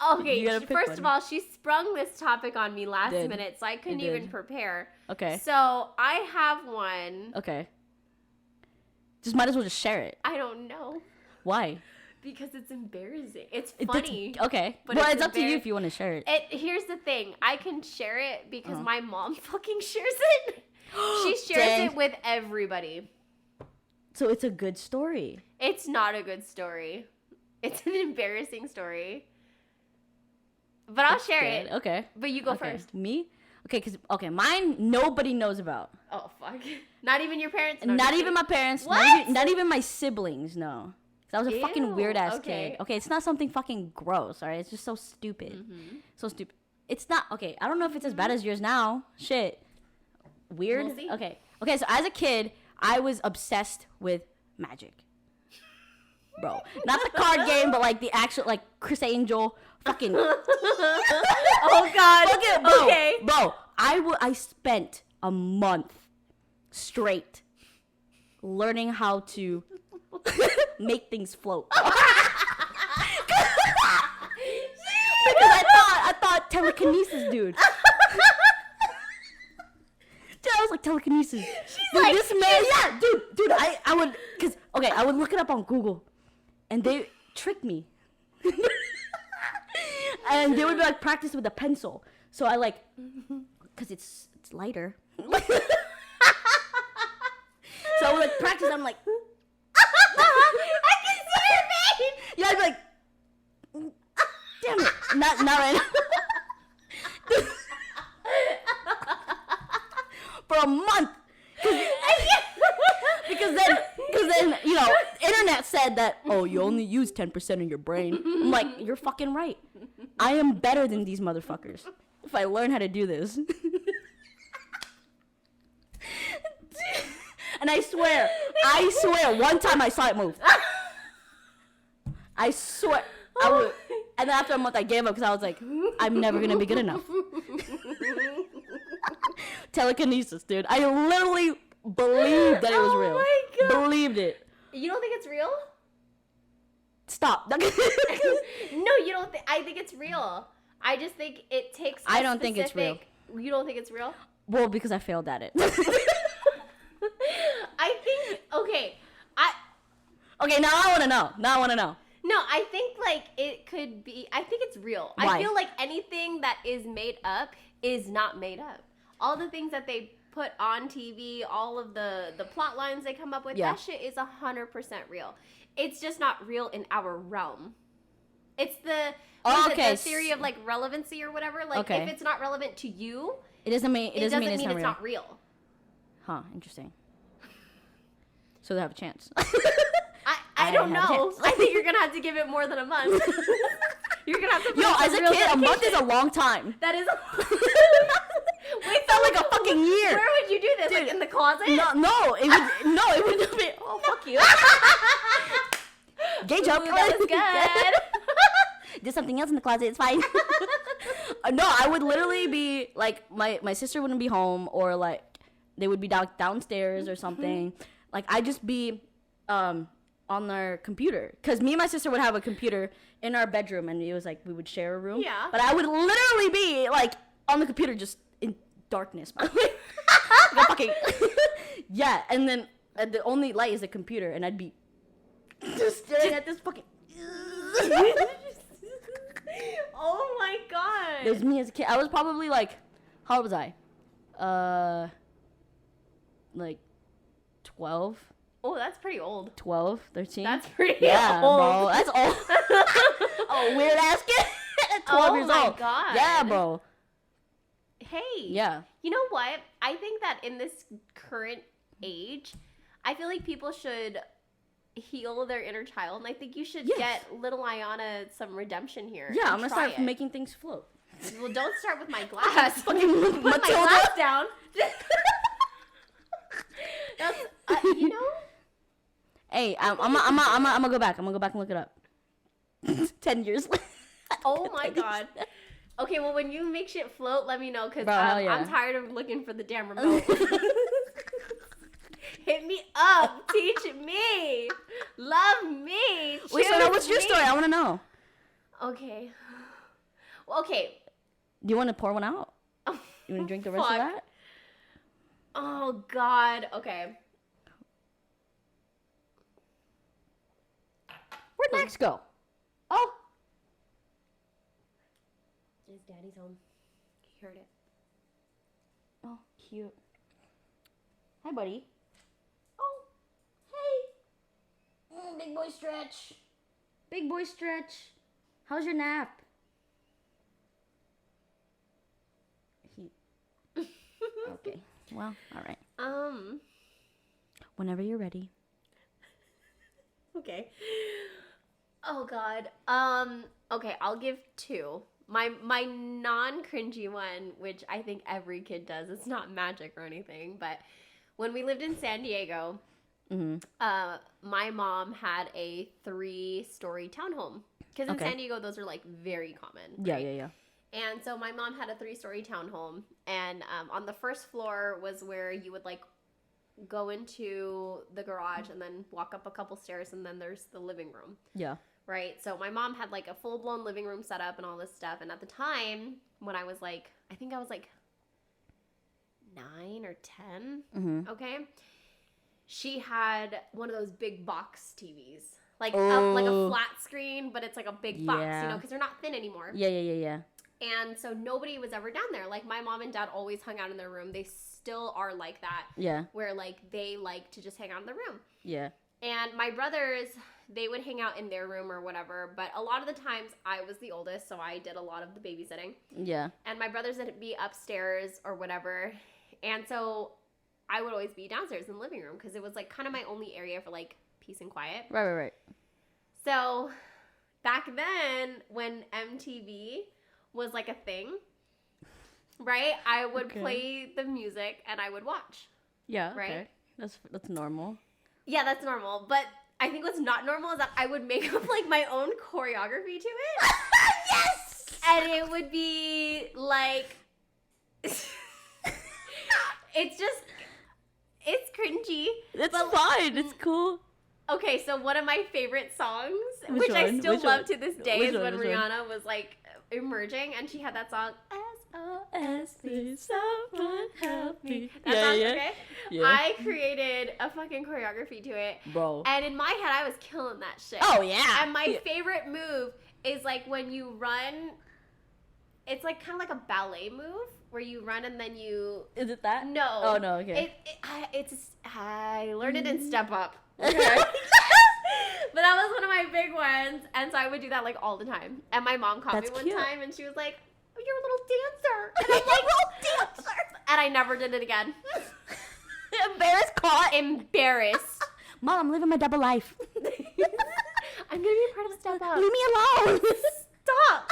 You Okay, gotta pick first one. of all, she sprung this topic on me last Did. minute, so I couldn't It even did. prepare. Okay. So I have one. Okay. Just might as well just share it. I don't know. Why? Because it's embarrassing. It's That's- funny. Okay. But Well, it's it's up to you if you want to share it. Here's the thing. I can share it because Uh-huh. my mom fucking shares it. She shares Dang. it with everybody. So it's a good story. It's not a good story. It's an embarrassing story. But I'll That's share good. it. Okay. But you go Okay. first. Me? Okay, mine nobody knows about. Oh, fuck. Not even your parents? No, Not just even kidding. my parents. What? Not even my siblings. No. 'Cause I was a fucking Ew, weird ass okay. kid. Okay, it's not something fucking gross. All right, it's just so stupid. Mm-hmm. So stupid. It's not okay. I don't know if it's as bad as yours now. Shit. Weird. We'll see. Okay. Okay. So as a kid, I was obsessed with magic. Bro, not the card game, but like the actual like Chris Angel. Fucking. Oh, God. Okay, bro, Okay. bro, I spent a month straight learning how to make things float. Because I thought telekinesis, dude. Dude, I was like telekinesis. Dude, like, this man, yeah, dude, I would, cause okay, I would look it up on Google, and they tricked me. And they would be like practice with a pencil. So I like, cause it's lighter. So I would like practice. I'm like, I can see your face. yeah, I'd be like, damn it, not right now. For a month. Because then, you know, internet said that, oh, you only use 10% of your brain. I'm like, you're fucking right. I am better than these motherfuckers if I learn how to do this. And I swear, one time I saw it move. I swear. I would, and then after a month I gave up because I was like, I'm never going to be good enough. Telekinesis, dude. I literally believed that it was real. Oh my God. Believed it. You don't think it's real? Stop. No, you don't think. I think it's real. I just think it takes. I don't think it's real. You don't think it's real? Well, because I failed at it. I think. Okay. Okay, now I want to know. No, I think like it could be. I think it's real. Why? I feel like anything that is made up is not made up. All the things that they put on TV, all of the plot lines they come up with, Yeah. that shit is 100% real. It's just not real in our realm. It's the the theory of like relevancy or whatever. Like Okay. if it's not relevant to you, It doesn't mean it doesn't mean it's it's not real. not real. Huh? Interesting. So they have a chance. I don't have a know. chance. I think you're gonna have to give it more than a month. You're gonna have to. Put Yo, some as a real kid, a month is dedication. a long time. That is. Wait, It felt like a fucking year. Where would you do this? Dude, like in the closet? No, it would be. Oh, fuck you. Gay joke. Ooh, that was good. Did something else in the closet. It's fine. No, I would literally be like my sister wouldn't be home, or like they would be downstairs or something. Like I'd just be on on our computer. Because me and my sister would have a computer in our bedroom, and it was like we would share a room. Yeah. But I would literally be like on the computer just in darkness, by the way. Like, fucking yeah, and then the only light is the computer, and I'd be just staring at this fucking. Oh my god. It was me as a kid. I was probably like, how old was I? Like 12. Oh, that's pretty old. 12, 13. That's pretty yeah, old. bro. That's old. Oh, weird ass kid. 12 years old. God. Yeah, bro. Hey. Yeah. You know what? I think that in this current age, I feel like people should heal their inner child, and I think you should get little Ayana some redemption here. Yeah, I'm gonna try start it. making things float. Well, don't start with my glass. Fucking Put my glass down. That's, you know. Hey, I'm gonna go back. I'm gonna go back and look it up. 10 years later. Oh my god. Okay, well, when you make shit float, let me know, because I'm tired of looking for the damn remote. Hit me up. Teach me. Love me. Wait, so now what's your story? I want to know. Okay. Well, okay. Do you want to pour one out? You want to drink the rest of that? Oh, God. Okay. Where'd Max go? Oh. His daddy's home. He heard it. Oh, cute. Hi, buddy. Oh, hey. Big boy stretch. Big boy stretch. How's your nap? Okay. Well, all right. Whenever you're ready. Okay. Oh God. Okay, I'll give two. My non-cringy one, which I think every kid does. It's not magic or anything, but when we lived in San Diego, my mom had a 3-story townhome. Because in San Diego, those are like very common. Yeah, right? yeah. And so my mom had a 3-story townhome, and on the first floor was where you would like go into the garage and then walk up a couple stairs, and then there's the living room. Yeah. Right? So my mom had like a full-blown living room set up and all this stuff. And at the time, when I was like, I think I was like 9 or 10, okay? She had one of those big box TVs. Like like a flat screen, but it's like a big box, you know, because they're not thin anymore. Yeah. And so nobody was ever down there. Like, my mom and dad always hung out in their room. They still are like that. Yeah. Where, like, they like to just hang out in the room. Yeah. And my brothers, they would hang out in their room or whatever. But a lot of the times, I was the oldest, so I did a lot of the babysitting. Yeah. And my brothers would be upstairs or whatever. And so I would always be downstairs in the living room because it was, like, kind of my only area for, like, peace and quiet. Right. So back then, when MTV was like a thing, right? I would play the music and I would watch. Yeah. Right? Okay. That's normal. Yeah, that's normal. But I think what's not normal is that I would make up like my own choreography to it. Yes! And it would be like it's cringy. It's fine. It's cool. Okay, so one of my favorite songs, Which which I one? still Which love one? to this day, Which is one? when Which one? Rihanna was like emerging and she had that song SOS, please someone help me. That song, okay? Yeah. I created a fucking choreography to it. Bro. And in my head, I was killing that shit. Oh, yeah. And my favorite move is like when you run, it's like kind of like a ballet move where you run and then you... Is it that? No. Oh, no, okay. I learned it in Step Up. Okay. But that was one of my big ones, and so I would do that like all the time. And my mom caught me one time, and she was like, "Oh, you're a little dancer," and I'm like, "Little dancer," and I never did it again. Embarrassed, caught. Embarrassed. Mom, I'm living my double life. I'm gonna be part of Step Up. Leave me alone. Stop.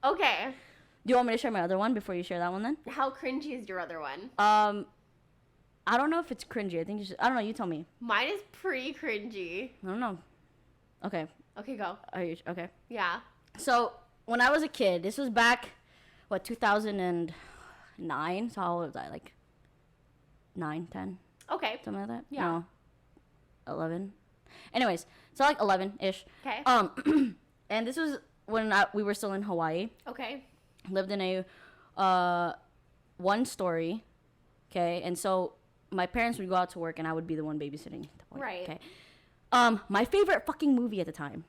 Okay. Do you want me to share my other one before you share that one then? How cringy is your other one? I don't know if it's cringy. I think you should. I don't know. You tell me. Mine is pretty cringy. I don't know. Okay. Okay, go. Are you okay? Yeah. So when I was a kid, this was back, 2009. So how old was I? Like 9, 10? Okay. Something like that. Yeah. No. 11. Anyways, so like 11-ish. Okay. And this was when we were still in Hawaii. Okay. Lived in a one story. Okay, and so my parents would go out to work, and I would be the one babysitting the boy. Right. Okay. My favorite fucking movie at the time,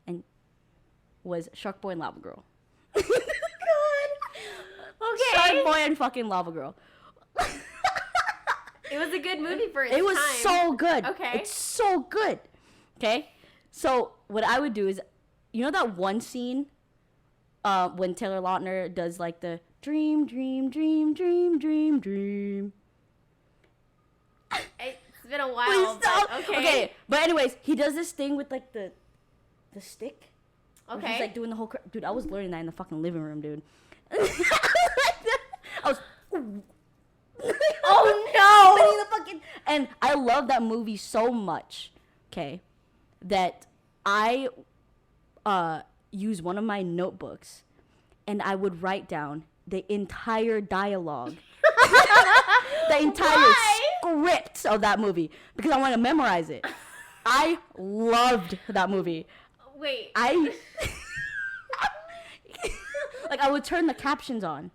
and was Shark Boy and Lava Girl. God. Okay. Shark Boy and fucking Lava Girl. It was a good movie for its time. It was so good. Okay. It's so good. Okay. So what I would do is, you know that one scene, when Taylor Lautner does like the dream, dream, dream, dream, dream, dream. It's been a while. Please stop. But okay. Okay. But anyways, he does this thing with like the stick. Where Okay. He's like doing the whole dude. I was learning that in the fucking living room, dude. I was. Oh no! And I love that movie so much, okay, that I use one of my notebooks and I would write down the entire dialogue, the entire Why? script of that movie because I want to memorize it. I loved that movie. Wait. I like I would turn the captions on.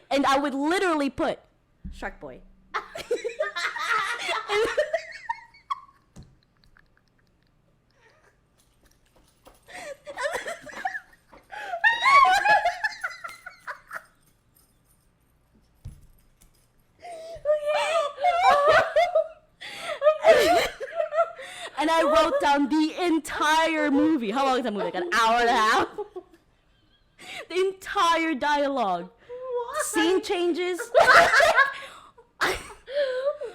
And I would literally put Shark Boy. And I wrote down the entire movie. How long is that movie? Like an hour and a half? The entire dialogue. Scene changes.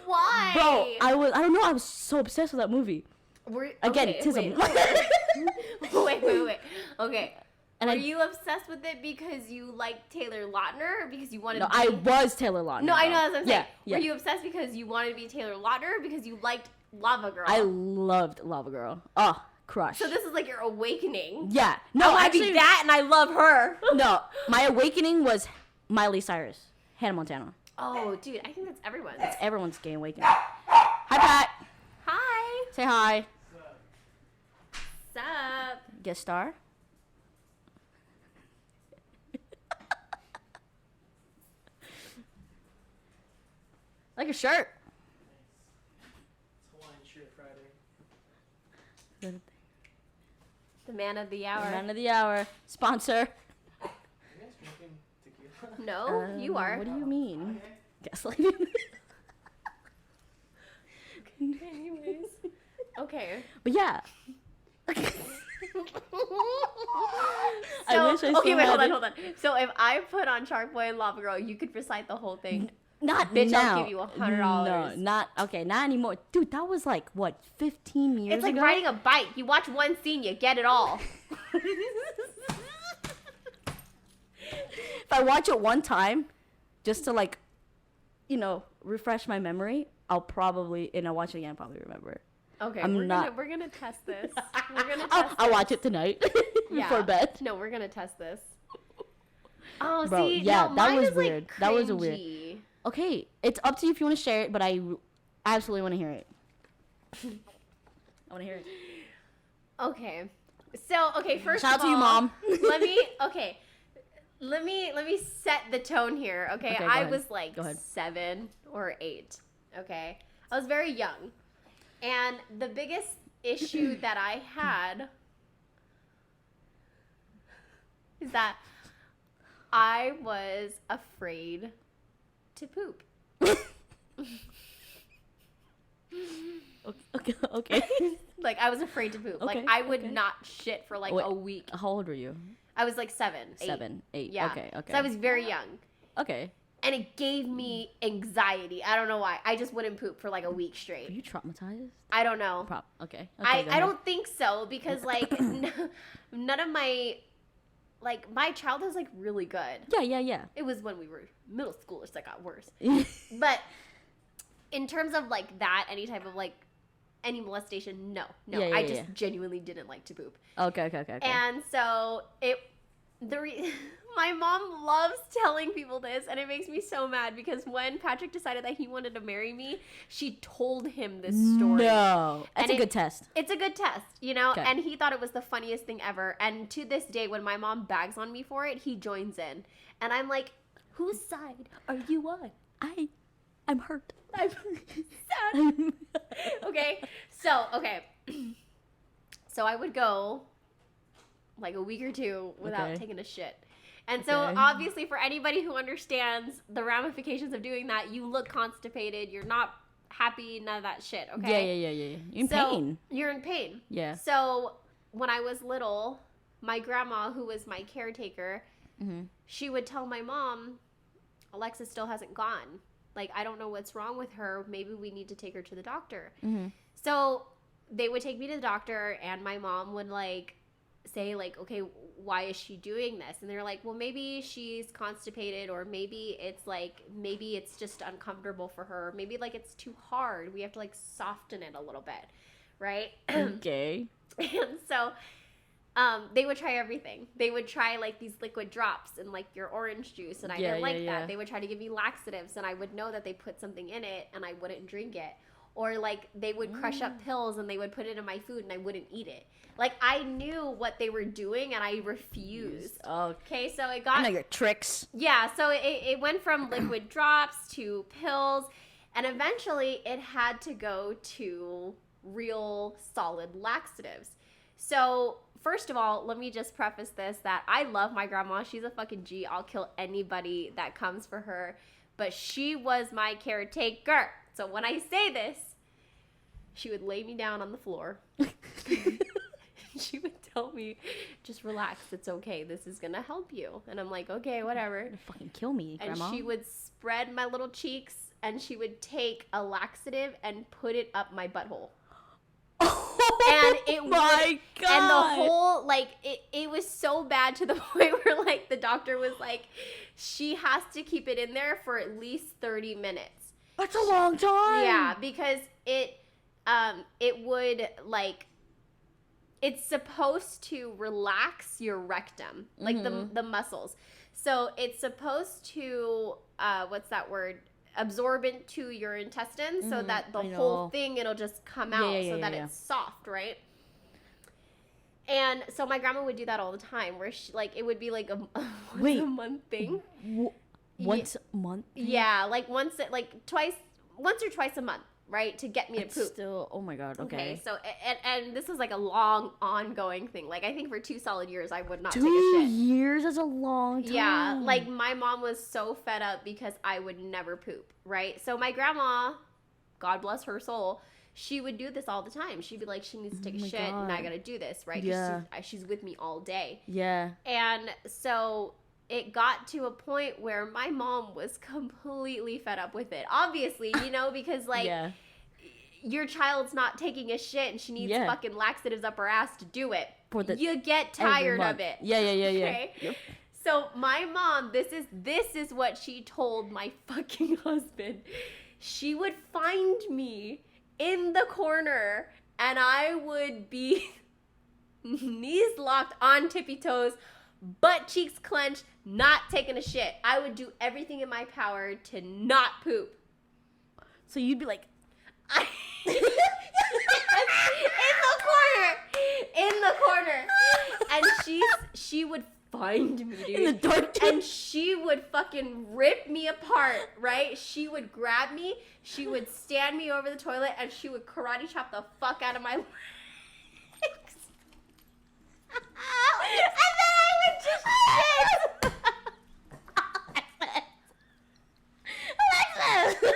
Why? Bro, I don't know, I was so obsessed with that movie. Again, okay, tism. Wait. Okay. And Were I- you obsessed with it because you liked Taylor Lautner or because you wanted No, to be... I was Taylor Lautner. No, I bro. know, that's what I'm saying. Yeah. Were you obsessed because you wanted to be Taylor Lautner or because you liked Lava Girl? I loved Lava Girl. Oh, crush. So this is like your awakening. Yeah. I No, want to actually, be that and I love her. no. My awakening was Miley Cyrus, Hannah Montana. Oh, dude, I think that's everyone's. It's everyone's gay awakening. Hi, Pat. Hi. Say hi. Sup? Guest star. Like your shirt. Hawaiian shirt Friday. The man of the hour. Man of the hour. Sponsor. Are you guys drinking tequila? No, you are. What do you mean? Okay. Gaslighting. Anyways. Okay. But yeah. I So, wish I okay, still wait, had it. hold on. So if I put on Shark Boy and Lava Girl, you could recite the whole thing. Not Bitch, now. I'll give you $100. No, not okay. Not anymore, dude. That was like what, 15 years It's like ago. riding a bike. You watch one scene, you get it all. If I watch it one time, just to like, refresh my memory, I'll probably, and I watch it again, I'll probably remember. Okay, I'm we're not- gonna test this. We're gonna I'll, test I'll this. watch it tonight before bed. No, we're gonna test this. Oh, Bro, see, yeah, no, that mine was is, like, weird. That was a weird- cringy. Okay, it's up to you if you want to share it, but I absolutely want to hear it. I want to hear it. Okay, so first Shout out of to all, you, Mom. let me set the tone here. Okay, Okay, go I ahead. was like Go ahead. 7 or 8. Okay, I was very young, and the biggest issue that I had is that I was afraid to poop. Okay. Like, I was afraid to poop. Like, Okay, I would okay. not shit for like Wait. a week. How old were you? I was like 7, 8. 7, 8. Yeah. Okay. So I was very young. Okay. And it gave me anxiety. I don't know why. I just wouldn't poop for like a week Are straight. you traumatized? I don't know. Okay. I don't think so because like none of my my childhood was like really good. Yeah. It was when we were middle schoolers that got worse. But in terms of like that, any type of like any molestation, no. Yeah, I yeah, just yeah. genuinely didn't like to poop. Okay. And so My mom loves telling people this, and it makes me so mad because when Patrick decided that he wanted to marry me, she told him this story. No. That's And a good test. It's a good test, you know? Okay. And he thought it was the funniest thing ever. And to this day, when my mom bags on me for it, he joins in. And I'm like, whose side are you on? I'm hurt. I'm sad. Okay. So I would go like a week or two without Okay. taking a shit. And so Okay. obviously for anybody who understands the ramifications of doing that, you look constipated, you're not happy, none of that shit, okay? Yeah. You're in So, pain. You're in pain. Yeah. So when I was little, my grandma, who was my caretaker, she would tell my mom, Alexa still hasn't gone. Like, I don't know what's wrong with her. Maybe we need to take her to the doctor. So they would take me to the doctor, and my mom would, like, say, like, okay, why is she doing this? And they're like, well, maybe she's constipated, or maybe it's just uncomfortable for her. Maybe, like, it's too hard. We have to, like, soften it a little bit, right? Okay. And so they would try everything. They would try, like, these liquid drops and, like, your orange juice, and I didn't like that. They would try to give me laxatives, and I would know that they put something in it, and I wouldn't drink it. Or, like, they would crush up pills, and they would put it in my food, and I wouldn't eat it. Like, I knew what they were doing, and I refused. Okay, so it got... I know your tricks. Yeah, so it went from liquid drops to pills, and eventually it had to go to real solid laxatives. So, first of all, let me just preface this that I love my grandma. She's a fucking G. I'll kill anybody that comes for her. But she was my caretaker. So when I say this, she would lay me down on the floor. She would tell me, just relax, it's okay, this is gonna help you. And I'm like, okay, whatever. You're gonna fucking kill me, And Grandma. she would spread my little cheeks, and she would take a laxative and put it up my butthole. And it my God. And the whole, like, it was so bad to the point where, like, the doctor was like, she has to keep it in there for at least 30 minutes. That's a long time. Yeah, because it would, like, it's supposed to relax your rectum, like the muscles. So it's supposed to, what's that word? Absorb into your intestines so that the whole thing, it'll just come out it's soft, right? And so my grandma would do that all the time, where she, like, it would be like a once a month thing. Once a month? Yeah, like once or twice a month, right? To get me to poop. Still, oh my God, okay. So, and this is like a long, ongoing thing. Like, I think for 2 solid years, I would not take a 2 shit. years is a long time. Yeah, like, my mom was so fed up because I would never poop, right? So my grandma, God bless her soul, she would do this all the time. She'd be like, she needs to take a shit, and I gotta do this, right? Yeah. She's with me all day. Yeah. And so it got to a point where my mom was completely fed up with it. Obviously, you know, because, like, your child's not taking a shit and she needs fucking laxatives up her ass to do it. You get tired of it. Yeah. Okay? Yep. So my mom, this is what she told my fucking husband. She would find me in the corner, and I would be knees locked on tippy toes, butt cheeks clenched, not taking a shit. I would do everything in my power to not poop. So you'd be like, in the corner, and she would find me, dude, in the dark. and she would fucking rip me apart, right? She would grab me, she would stand me over the toilet, and she would karate chop the fuck out of my legs. And then I would just shit. Alexis!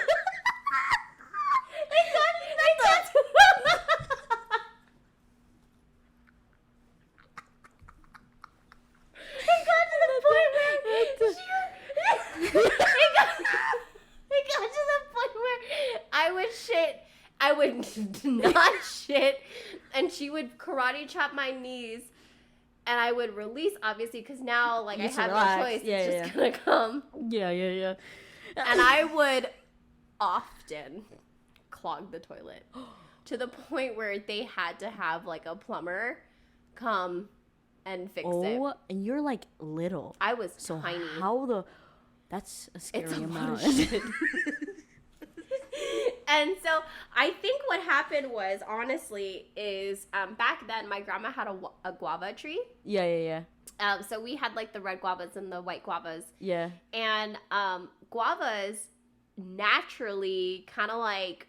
I would not shit, and she would karate chop my knees, and I would release, obviously, because now, like, I have no choice. It's just gonna come. Yeah. And I would often clog the toilet to the point where they had to have, like, a plumber come and fix it. Oh, and you're like little. I was So tiny. that's a scary It's a lot amount. of shit. And so I think what happened was, honestly, is back then my grandma had a guava tree. Yeah. So we had like the red guavas and the white guavas. Yeah. And guavas naturally kind of like,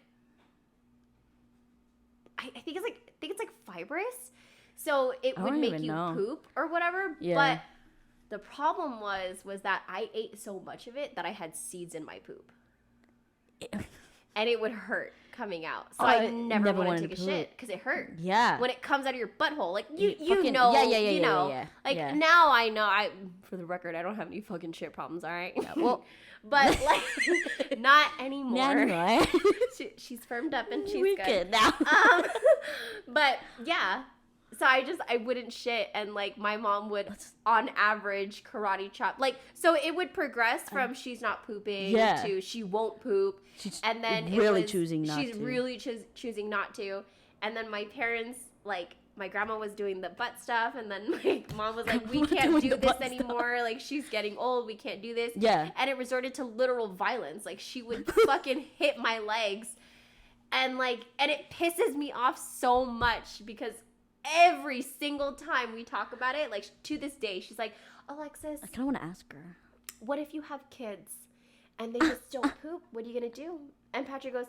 I think it's like fibrous. So it I would don't make even you know. poop or whatever. Yeah. But the problem was that I ate so much of it that I had seeds in my poop. And it would hurt coming out. So I never wanted to take a shit because it hurt. Yeah. When it comes out of your butthole, like you fucking- know, yeah, you know, yeah. like Yeah. now I know. For the record, I don't have any fucking shit problems. All right. Yeah, well, but like not anymore. Anyway. She's firmed up and she's We good. good now. But yeah. So I wouldn't shit, and like my mom would on average karate chop, like, so it would progress from she's not pooping to she won't poop, She's and then really choosing not she's to. really choosing not to, and then my parents, like my grandma was doing the butt stuff, and then my mom was like, we can't do this anymore, like she's getting old, we can't do this, and it resorted to literal violence, like she would fucking hit my legs, and it pisses me off so much because every single time we talk about it, like to this day, she's like, Alexis, I kind of want to ask her. what if you have kids and they just don't poop? What are you gonna do? And Patrick goes,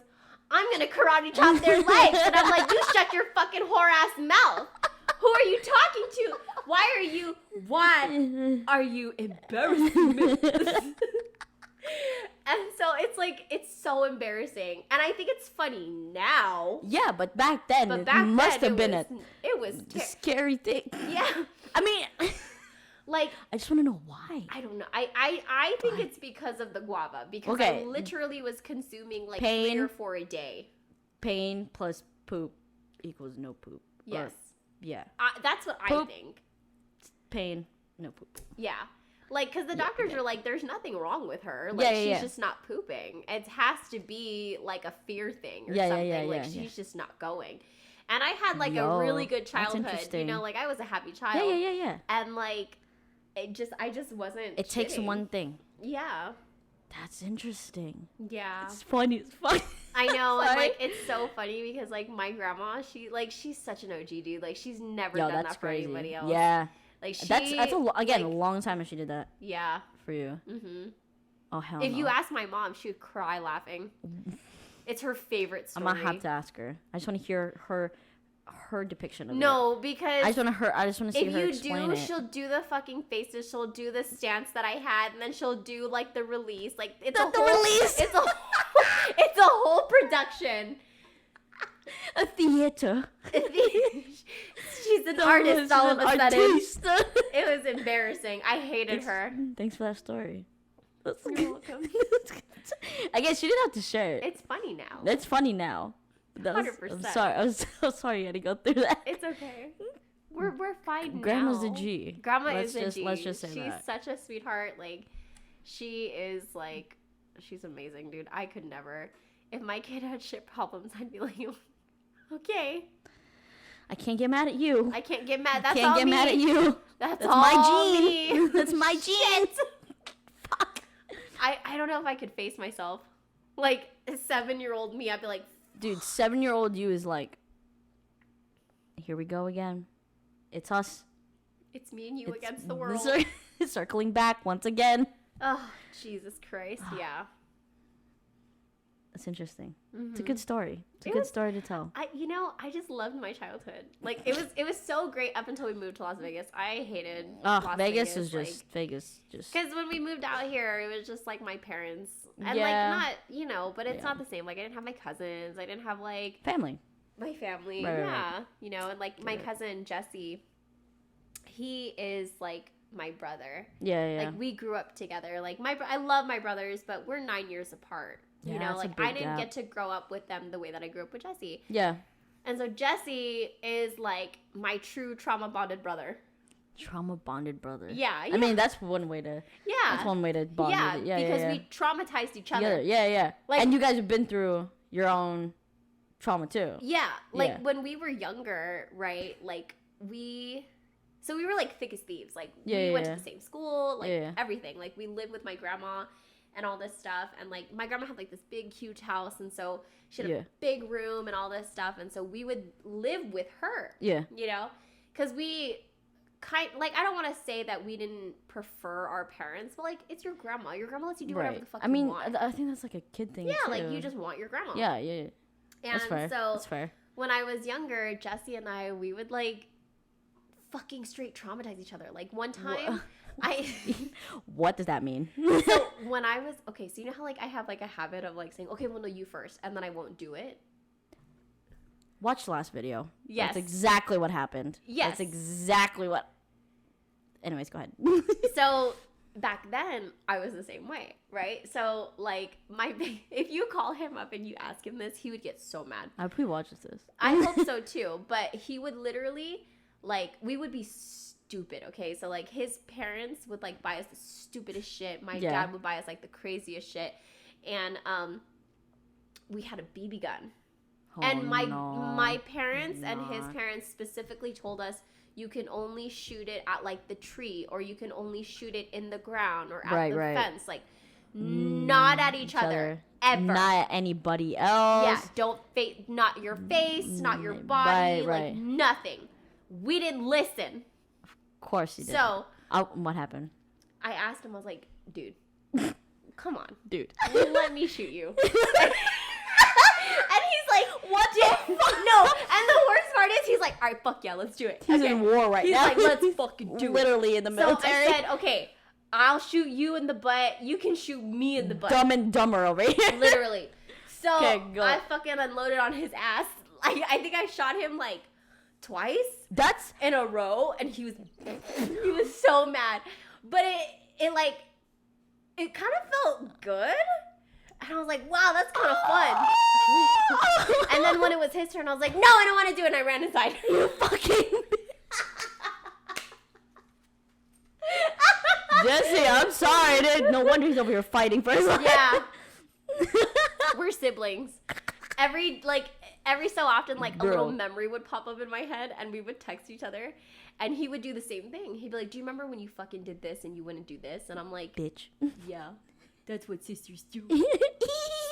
I'm gonna karate chop their legs. And I'm like, you shut your fucking whore ass mouth. Who are you talking to? Why are you embarrassing me? And so it's like, it's so embarrassing. And I think it's funny now. Yeah, but back then, But it back must then, have been it was a scary thing. yeah. I mean, Like, I just want to know why. I don't know. I think it's because of the guava. Because I Okay. literally was consuming like Pain. 3 or 4 a day. Pain plus poop equals no poop. Yes. Yeah. That's what I Poop. think. Pain, no poop. Yeah. Like, because the doctors yeah. are like, there's nothing wrong with her. Like, she's just not pooping. It has to be, like, a fear thing or something. Like, she's just not going. And I had, like, a really good that's childhood. You interesting. know, like, I was a happy child. Yeah. And, like, I just wasn't It takes shitting. one thing. Yeah. That's interesting. Yeah. It's funny. It's funny. I know, and Sorry. like it's so funny because like my grandma, she's such an OG dude. Like she's never Yo, done that's that for crazy. anybody else. Yeah. Like she That's a like, long time if she did that yeah. for you. Mhm. Oh hell If no. you ask my mom, she would cry laughing. It's her favorite I'm story. gonna have to ask her. I just want to hear her depiction of it. No, because I just want to see if her you explain do, it. she'll do the fucking faces. She'll do the stance that I had, and then she'll do like the release. Like it's The a whole release. It's a it's a whole production. A theater. She's an artist all of a sudden. Artiste. It was embarrassing. I hated her. Thanks for that story. You're welcome. I guess you didn't have to share it. It's funny now. It's funny now. I'm 100%. sorry. I was so sorry you had to go through that. It's okay. We're fine Grandma's now. a G. Grandma Let's is a just- G. let's just say she's that. such a sweetheart. Like, she is like, she's amazing, dude. I could never. If my kid had shit problems, I'd be like, okay, I can't get mad at you. I can't get mad. That's Can't all get me. mad at you. That's That's all my gene. me. That's my gene. Fuck. I don't know if I could face myself. Like a 7-year-old me, I'd be like, Dude, 7-year-old you is like, here we go again. It's us. it's me and you It's against the world. Circling back once again. Oh, Jesus Christ. Yeah. It's interesting. Mm-hmm. It's a good story. It's a It good was- story to tell. I just loved my childhood. Like it was so great up until we moved to Las Vegas. I hated Oh, Las Vegas is like, just Vegas. Just because when we moved out here, it was just like my parents and Yeah. like not but it's Yeah. not the same. Like I didn't have my cousins. I didn't have like family. my family. Right, Yeah, right. and like my Right. cousin Jesse, he is like my brother. Yeah. Like we grew up together. Like I love my brothers, but we're 9 years apart. Yeah, You know, that's a like big I didn't gap. get to grow up with them the way that I grew up with Jesse. Yeah. And so Jesse is like my true trauma bonded brother. Trauma bonded brother. Yeah, I mean, that's one way to. yeah, That's one way to bond. yeah, with it. Yeah. because yeah. we traumatized each Together. other. Yeah. Like- and you guys have been through your own trauma too. Yeah, like Yeah. when we were younger, right? Like we So we were like thick as thieves. Like Yeah, we went yeah. to the same school, like Yeah. everything. Like we lived with my grandma and all this stuff. And like my grandma had like this big, huge house, and so she had Yeah. a big room and all this stuff. And so we would live with her. Yeah. You know, because we I don't want to say that we didn't prefer our parents, but like it's your grandma. Your grandma lets you do whatever the fuck I mean, you want. I think that's like a kid thing. Yeah, too. like you just want your grandma. Yeah, yeah. Yeah. And That's fair. so That's fair. when I was younger, Jesse and I, we would like fucking straight traumatize each other. Like one time, What does that mean? so when I was, okay, so you know how like I have like a habit of like saying, okay, well, no, you first, and then I won't do it? Watch the last video. Yes. That's exactly what happened. Yes. That's exactly what. Anyways, go ahead. So back then, I was the same way, right? So like if you call him up and you ask him this, he would get so mad. I hope he watches this. I hope so too, but he would literally, like, we would be stupid, okay? So, like, his parents would, like, buy us the stupidest shit. My Yeah. dad would buy us, like, the craziest shit. And we had a BB gun. And my parents and his parents specifically told us, you can only shoot it at, like, the tree, or you can only shoot it in the ground or at the fence. Like, not at each other. Ever. Not at anybody else. Yeah, don't not your face, not your body, Right. like nothing. We didn't listen. Of course you did. So what happened? I asked him, I was like, dude, come on. Dude. Let me shoot you. And he's like, what the fuck? No. And the worst part is he's like, all right, fuck yeah, let's do it. He's in war right he's now. He's like, let's fucking do it. Literally in the So military. I said, okay, I'll shoot you in the butt. You can shoot me in the butt. Dumb and dumber over here. Literally. So Okay, go. I fucking unloaded on his ass. I think I shot him like twice That's in a row, and he was so mad. But it kind of felt good. And I was like, wow, that's kind of fun. And then when it was his turn, I was like, no, I don't want to do it. And I ran inside. you fucking. Jesse, I'm sorry. No wonder he's over here fighting for his life. Yeah. We're siblings. Every so often, like, a little Girl. memory would pop up in my head, and we would text each other, and he would do the same thing. He'd be like, do you remember when you fucking did this and you wouldn't do this? And I'm like, Bitch. yeah, that's what sisters do.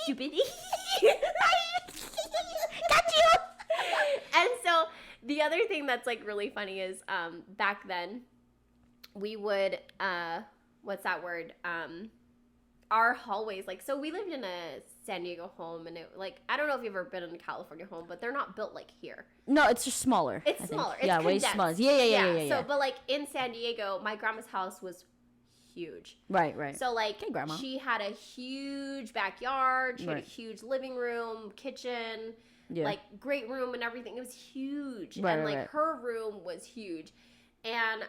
Stupid. Got you. And so the other thing that's, like, really funny is back then we would, what's that word? Our hallways, like, so we lived in a San Diego home, and it, like, I don't know if you've ever been in a California home, but they're not built like here. No, it's just smaller. It's I think. smaller. It's yeah, way condensed. smaller. Yeah. So, but like in San Diego, my grandma's house was huge. Right. So like Okay, Grandma. she had a huge backyard. She had a Right. huge living room, kitchen, Yeah. like great room and everything. It was huge, Right, and like right. her room was huge, and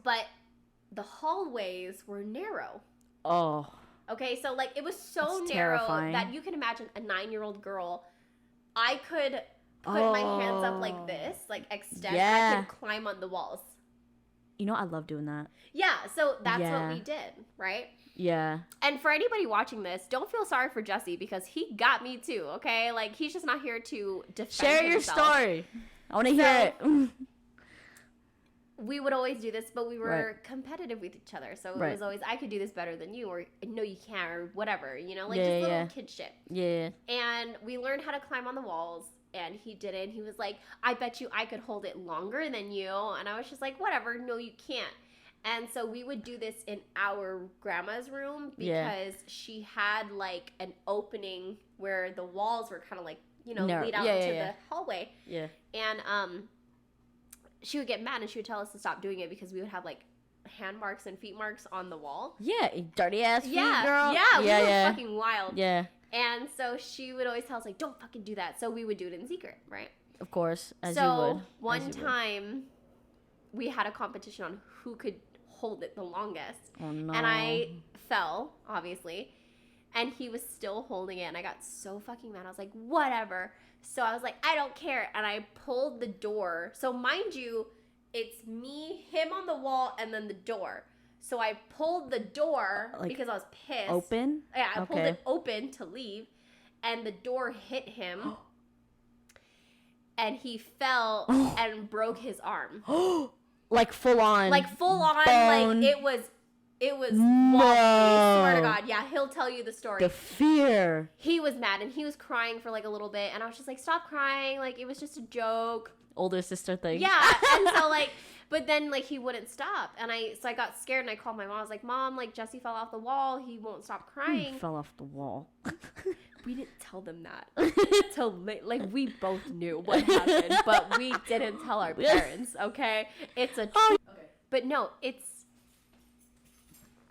but the hallways were narrow. Oh. Okay, so like it was so That's narrow terrifying. that you can imagine a 9-year-old girl. I could put my hands up like this, like extend. Yeah. I could climb on the walls. You know, I love doing that. Yeah, so that's Yeah. what we did, right? Yeah. And for anybody watching this, don't feel sorry for Jesse because he got me too, okay? Like he's just not here to defend Share your himself. story. I want to hear it. We would always do this, but we were Right. competitive with each other. So it Right. was always, I could do this better than you, or no, you can't, or whatever, you know, like Yeah, just little yeah. kid shit. Yeah. And we learned how to climb on the walls, and he did it. And he was like, I bet you I could hold it longer than you. And I was just like, whatever, no, you can't. And so we would do this in our grandma's room because Yeah. she had like an opening where the walls were kind of like, you know, Narrow. lead out Yeah, into yeah. the hallway. Yeah. And she would get mad and she would tell us to stop doing it because we would have like hand marks and feet marks on the wall. Yeah. You dirty ass feet, Yeah, girl. yeah, we were yeah. fucking wild. Yeah. And so she would always tell us like, don't fucking do that. So we would do it in secret, right? Of course, as you So would. one As you would. time we had a competition on who could hold it the longest. Oh no. And I fell, obviously. And he was still holding it. And I got so fucking mad. I was like, whatever. So I was like, I don't care. And I pulled the door. So mind you, it's me, him on the wall, and then the door. So I pulled the door Like, because I was pissed. open. Yeah, I pulled Okay. it open to leave. And the door hit him. and he fell and broke his arm. Like full on. Like full on, bone. like it was No. wobbly. Swear to God, yeah, he'll tell you the story. The fear. He was mad and he was crying for like a little bit, and I was just like, stop crying, like it was just a joke. Older sister thing. Yeah, and so like, but then like he wouldn't stop, and I got scared and I called my mom. I was like, Mom, like Jesse fell off the wall. He won't stop crying. He fell off the wall. We didn't tell them that till like we both knew what happened, but we didn't tell our parents. Okay, it's a okay, but no, it's.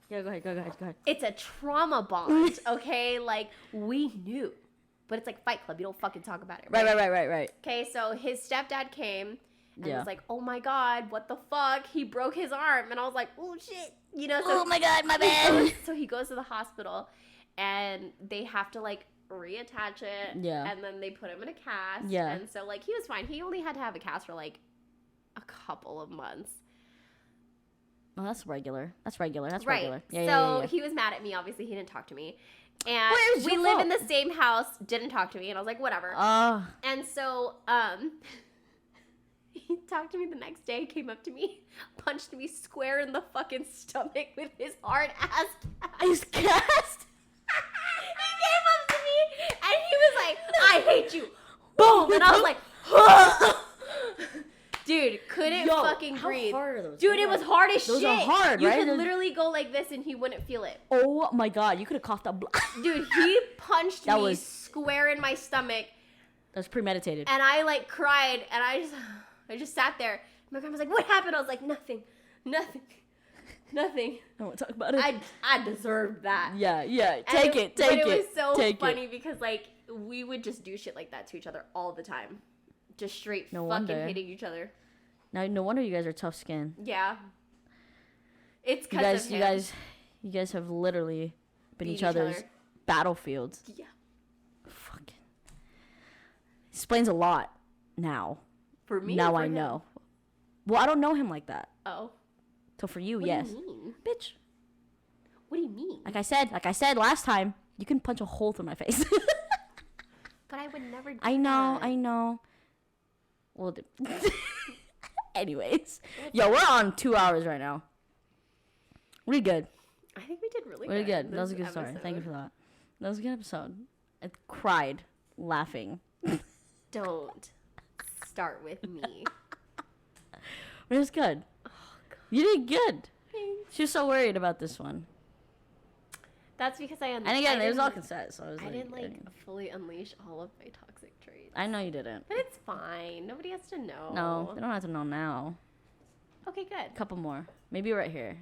Yeah, go ahead. It's a trauma bond, okay? Like, we knew. But it's like Fight Club. You don't fucking talk about it, right? Right. Okay, so his stepdad came and Yeah. was like, oh my God, what the fuck? He broke his arm. And I was like, oh shit. You know, so Oh my God, my bad. so he goes to the hospital and they have to like reattach it. Yeah. And then they put him in a cast. Yeah. And so like he was fine. He only had to have a cast for like a couple of months. Oh, that's regular. That's regular. Right. Yeah, so yeah. he was mad at me. Obviously, he didn't talk to me. And Well, it was we your live fault. in the same house, didn't talk to me. And I was like, whatever. And so he talked to me the next day, came up to me, punched me square in the fucking stomach with his hard ass cast. He's cast. He came up to me and he was like, I hate you. Boom. And I was like, dude, couldn't fucking breathe. How hard are those? Dude, it was hard as Those shit. are hard, you right? could Those- literally go like this and he wouldn't feel it. Oh my God, you could have coughed up blood. Dude, he punched That me was- square in my stomach, That's premeditated. and I like cried, and I just sat there. My grandma was like, "What happened?" I was like, "Nothing. I don't want to talk about it. I deserved that." Yeah. And Take it. But it was so Take funny because like we would just do shit like that to each other all the time, just straight No fucking wonder. hitting each other. Now, no wonder you guys are tough skin. Yeah, it's because of him. You guys have literally been Beat each other's other. battlefields. Yeah, Fucking explains a lot now. for me. Now or for I him? know. Well, I don't know him like that. Oh, So for you, what yes, do you mean? bitch. What do you mean? Like I said last time, you can punch a hole through my face. But I would never. Do I know. that. Well, anyways, yo, we're on 2 hours right now. We good. I think we did really Really good. good. That was a this good story. Thank you episode. for that. That was a good episode. I cried laughing. Don't start with me. But it was good. Oh, You did good. Thanks. She was so worried about this one. That's because And again, I it was all didn't- consent, so I was I like, didn't like fully unleash all of my toxic traits. I know you didn't. But it's fine. Nobody has to know. No, they don't have to know now. Okay, good. A couple more. Maybe right here.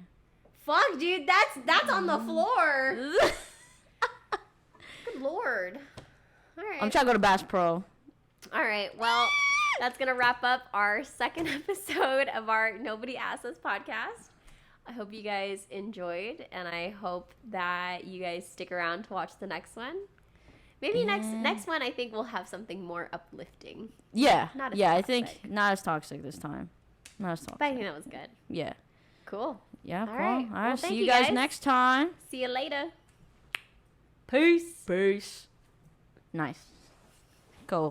Fuck, dude, that's on the floor. Good lord. All right. I'm trying to go to Bass Pro. All right. Well, that's gonna wrap up our second episode of our Nobody Asked Us podcast. I hope you guys enjoyed, and I hope that you guys stick around to watch the next one. Maybe next one, I think we'll have something more uplifting. Yeah. Not as Yeah, I toxic. think not as toxic this time. Not as toxic. But I think that was good. Yeah. Cool. Yeah, cool. right. All Well, right. thank See you you guys guys. next time. See you later. Peace. Peace. Nice. Go.